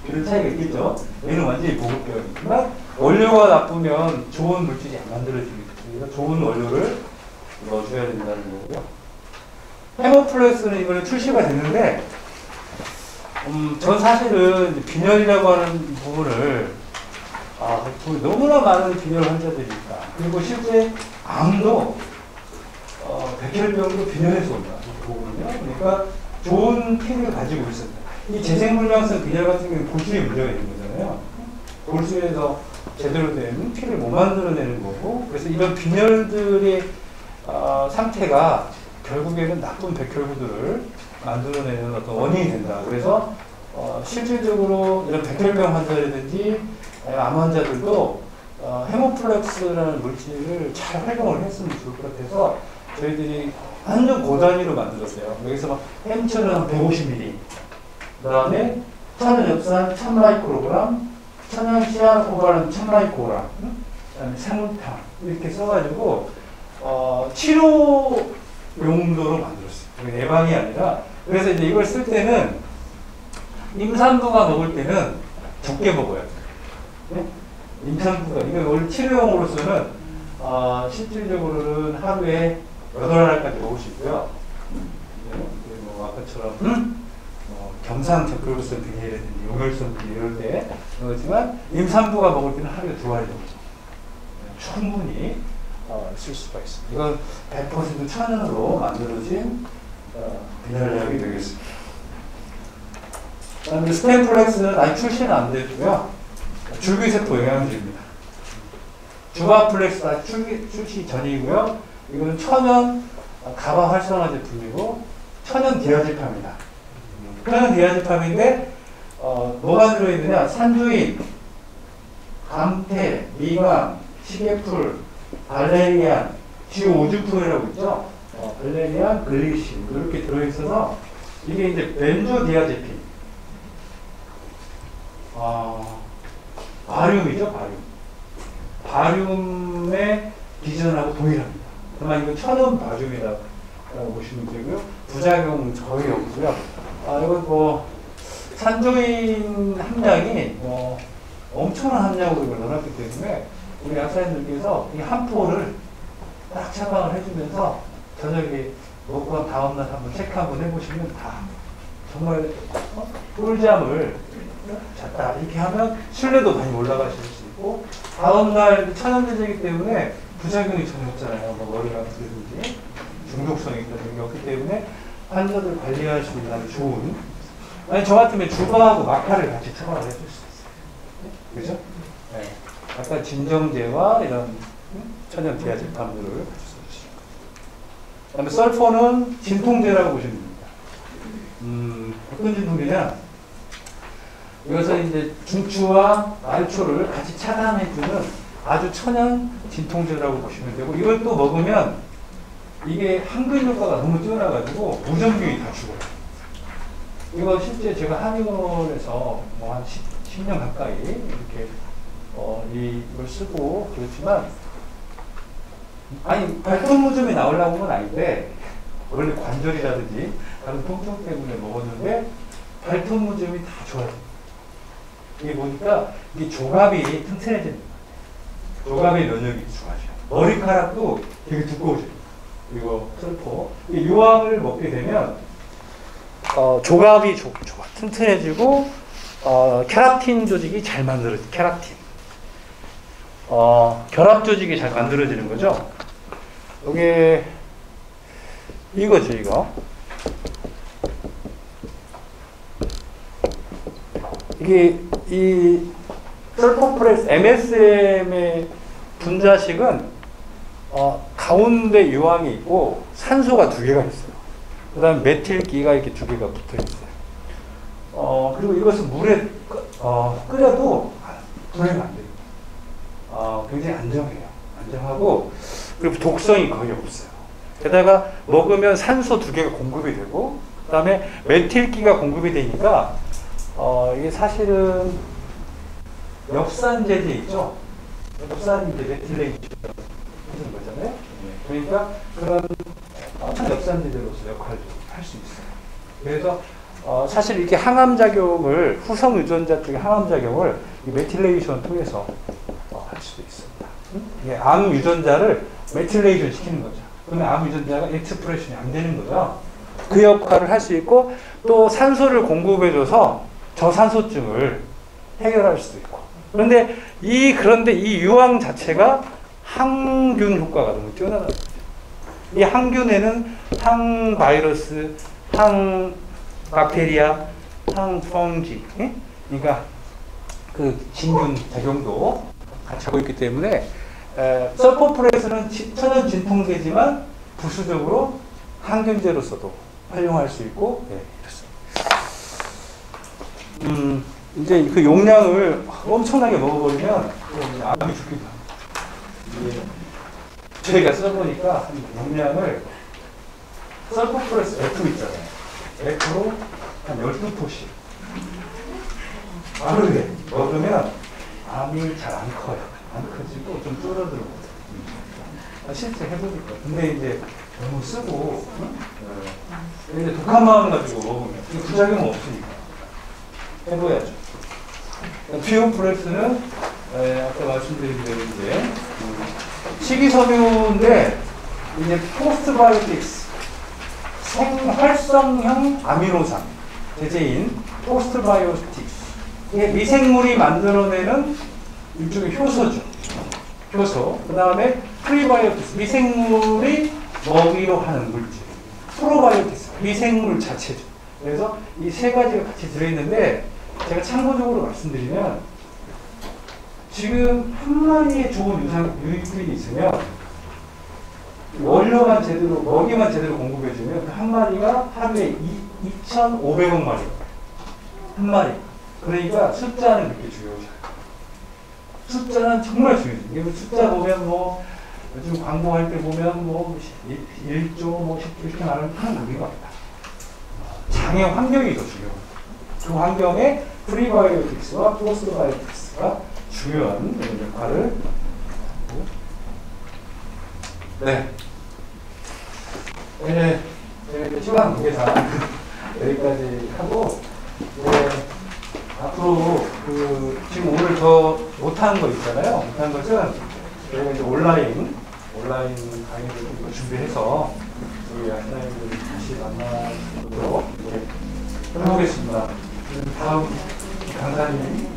이런 차이가 있겠죠. 얘는 완전히 보급병이지만 원료가 나쁘면 좋은 물질이 안 만들어지기 때문에 좋은 원료를 넣어줘야 된다는 거고요. 헤모플렉스는 이번에 출시가 됐는데 전 사실은 빈혈이라고 하는 부분을 너무나 많은 빈혈 환자들이 있다. 그리고 실제 암도 백혈병도 빈혈에서 온다. 이렇게 보거든요. 그러니까 좋은 피를 가지고 있었다. 이 재생불량성 빈혈 같은 경우는 골수에 문제가 있는 거잖아요. 골수에서 제대로 된 피를 못 만들어내는 거고, 그래서 이런 빈혈들의 상태가 결국에는 나쁜 백혈구들을 만들어내는 어떤 원인이 된다. 그래서 실질적으로 이런 백혈병 환자라든지 암 환자들도 헤모플렉스라는 물질을 잘 활용을 했으면 좋을 것 같아서 저희들이 완전 고단위로 만들었어요. 여기서 막 햄처는 한 150ml, 그 다음에 천연엽산 1000마이크로그램, 천연시아노코발은 1000마이크로그램, 그 다음에 생물탕 이렇게 써가지고 치료 용도로 만들었어요. 예방이 아니라. 그래서 이제 이걸 쓸 때는 임산부가 먹을 때는 적게 먹어야 돼요. 네? 임산부가 이거 원래 치료용으로서는 실질적으로는 하루에 8알까지 먹을 수 있고요. 뭐 아까처럼 경상적혈구성 비례라든지 용혈성 비례 이럴 때 그렇지만 임산부가 먹을 때는 하루에 2알 정도 충분히 쓸 수가 있습니다. 이건 100% 천연으로 만들어진 비널약이 되겠습니다. 그다음에 스템플렉스는 아직 출시는 안 됐고요. 줄기세포 영양제입니다. 주바플렉스 아직 출시 전이고요. 이거는 천연 가방 활성화 제품이고 천연 디아제팜입니다. 천연 디아제팜인데 뭐가 들어있느냐? 산주인, 감태, 미강, 시계풀, 발레리안, 지오주풀이라고 있죠. 발레리안, 글리신 이렇게 들어있어서 이게 이제 벤조디아제핀, 바륨이죠, 바륨의 기전하고 동일합니다. 다만 이건 천연 바륨이라고 보시면 되고요. 부작용 거의 없고요. 이건 뭐 산조인 함량이 엄청난 함량으로 이걸 넣어놨기 때문에 우리 약사님들께서 이 한 포를 딱 처방을 해주면서 저녁에 먹고 난 다음날 한번 체크 한번 해보시면 다 정말 꿀잠을 잤다 이렇게 하면 신뢰도 많이 올라가실 수 있고 다음날 천연제제이기 때문에 부작용이 전혀 없잖아요. 뭐 머리가 아프든지 중독성이 있다는 게 없기 때문에 환자들 관리할 수 있는 아주 좋은, 아니 저 같으면 주바하고 마카를 같이 처방을 해줄 수 있어요. 그죠? 네. 약간 진정제와 이런 천연 디아제팜들을 같이 써주시고, 그다음에 설포는 진통제라고 보시면 됩니다. 어떤 진통제냐? 이것은 이제 중추와 말초를 같이 차단해주는 아주 천연 진통제라고 보시면 되고, 이걸 또 먹으면 이게 항균 효과가 너무 뛰어나가지고 무전균이 다 죽어요. 이거 실제 제가 한의원에서 뭐 한 10년 가까이 이렇게 이걸 쓰고 그렇지만, 아니 발톱무좀이 나오려고 건 아닌데 원래 관절이라든지 다른 통증 때문에 먹었는데 발톱무좀이 다 좋아요. 이게 보니까 이게 조갑이 튼튼해지는 거예요. 조갑의 면역이 좋아져요. 머리카락도 되게 두꺼워져요. 이거 설포. 유황을 먹게 되면 조갑이 좋아 튼튼해지고 케라틴 조직이 잘 만들어져요. 케라틴. 결합 조직이 잘 만들어지는 거죠. 이게 이거죠, 이거. 이게 이 설포프레스 MSM의 분자식은 가운데 유황이 있고 산소가 2개가 있어요. 그 다음에 메틸기가 이렇게 2개가 붙어 있어요. 그리고 이것은 물에 끓여도 분해가 안 돼요. 굉장히 안정해요. 안정하고, 그리고 독성이 거의 없어요. 게다가 먹으면 산소 2개가 공급이 되고, 그 다음에 메틸기가 공급이 되니까 이게 사실은 엽산제제 있죠? 엽산 이제 메틸레이션 하는 거잖아요. 그러니까 그런 엽산제제로서 역할을 할 수 있어요. 그래서 사실 이렇게 항암작용을, 후성 유전자 쪽의 항암작용을 이 메틸레이션을 통해서 할 수도 있습니다. 이게 암 유전자를 메틸레이션 시키는 거죠. 그러면 암 유전자가 익스프레션이 안 되는 거죠. 그 역할을 할 수 있고, 또 산소를 공급해줘서 저산소증을 해결할 수도 있고. 그런데 이 유황 자체가 항균 효과가 너무 뛰어나다. 이 항균에는 항바이러스, 항박테리아, 항펑지, 그러니까 그 진균 작용도 같이 하고 있기 때문에 설포프레스는 천연 진통제지만 부수적으로 항균제로서도 활용할 수 있고, 이렇습니다. 이제 그 용량을 엄청나게 먹어버리면 암이 죽기도 합니다. 이게 저희가 써보니까 용량을 설포프레스 F 있잖아요. F로 한 12포씩 빠르게 먹으면 암이 잘 안 커요. 안 커지고 좀 줄어들고. 실제 해보니까. 근데 이제 너무 쓰고, 이제 독한 마음 가지고 먹으면 부작용은 없으니까 해봐야죠. 피오프레스는 아까 말씀드린 대로 이제 식이섬유인데 이제 포스트바이오틱스 생활성형 아미노산 제제인 포스트바이오틱스 이게 미생물이 만들어내는 일종의 효소죠. 효소. 그 다음에 프리바이오틱스 미생물이 먹이로 하는 물질. 프로바이오틱스 미생물 자체죠. 그래서 이 세 가지가 같이 들어있는데 제가 참고적으로 말씀드리면 지금 한 마리의 좋은 유익균이 있으면 원료만 제대로 먹이만 제대로 공급해주면 그 한 마리가 하루에 2,500억 마리 한 마리. 그러니까 숫자는 그렇게 중요하죠. 숫자는 정말 중요해요. 이게 숫자 보면 뭐 요즘 광고할 때 보면 뭐 1조 뭐 이렇게 말하면 큰 의미가 없다. 장의 환경이 더 중요합니다. 그 환경에 프리바이오틱스와 포스트바이오틱스가 중요한 역할을 하고. 네. 네. 시간 관계상 여기까지 하고 앞으로 지금 오늘 더 못하는 거 있잖아요. 못하는 것은 저희가 이제 온라인 강의를 좀 준비해서 우리 아시나이들 다시 만나도록 해보겠습니다. 다음 강사님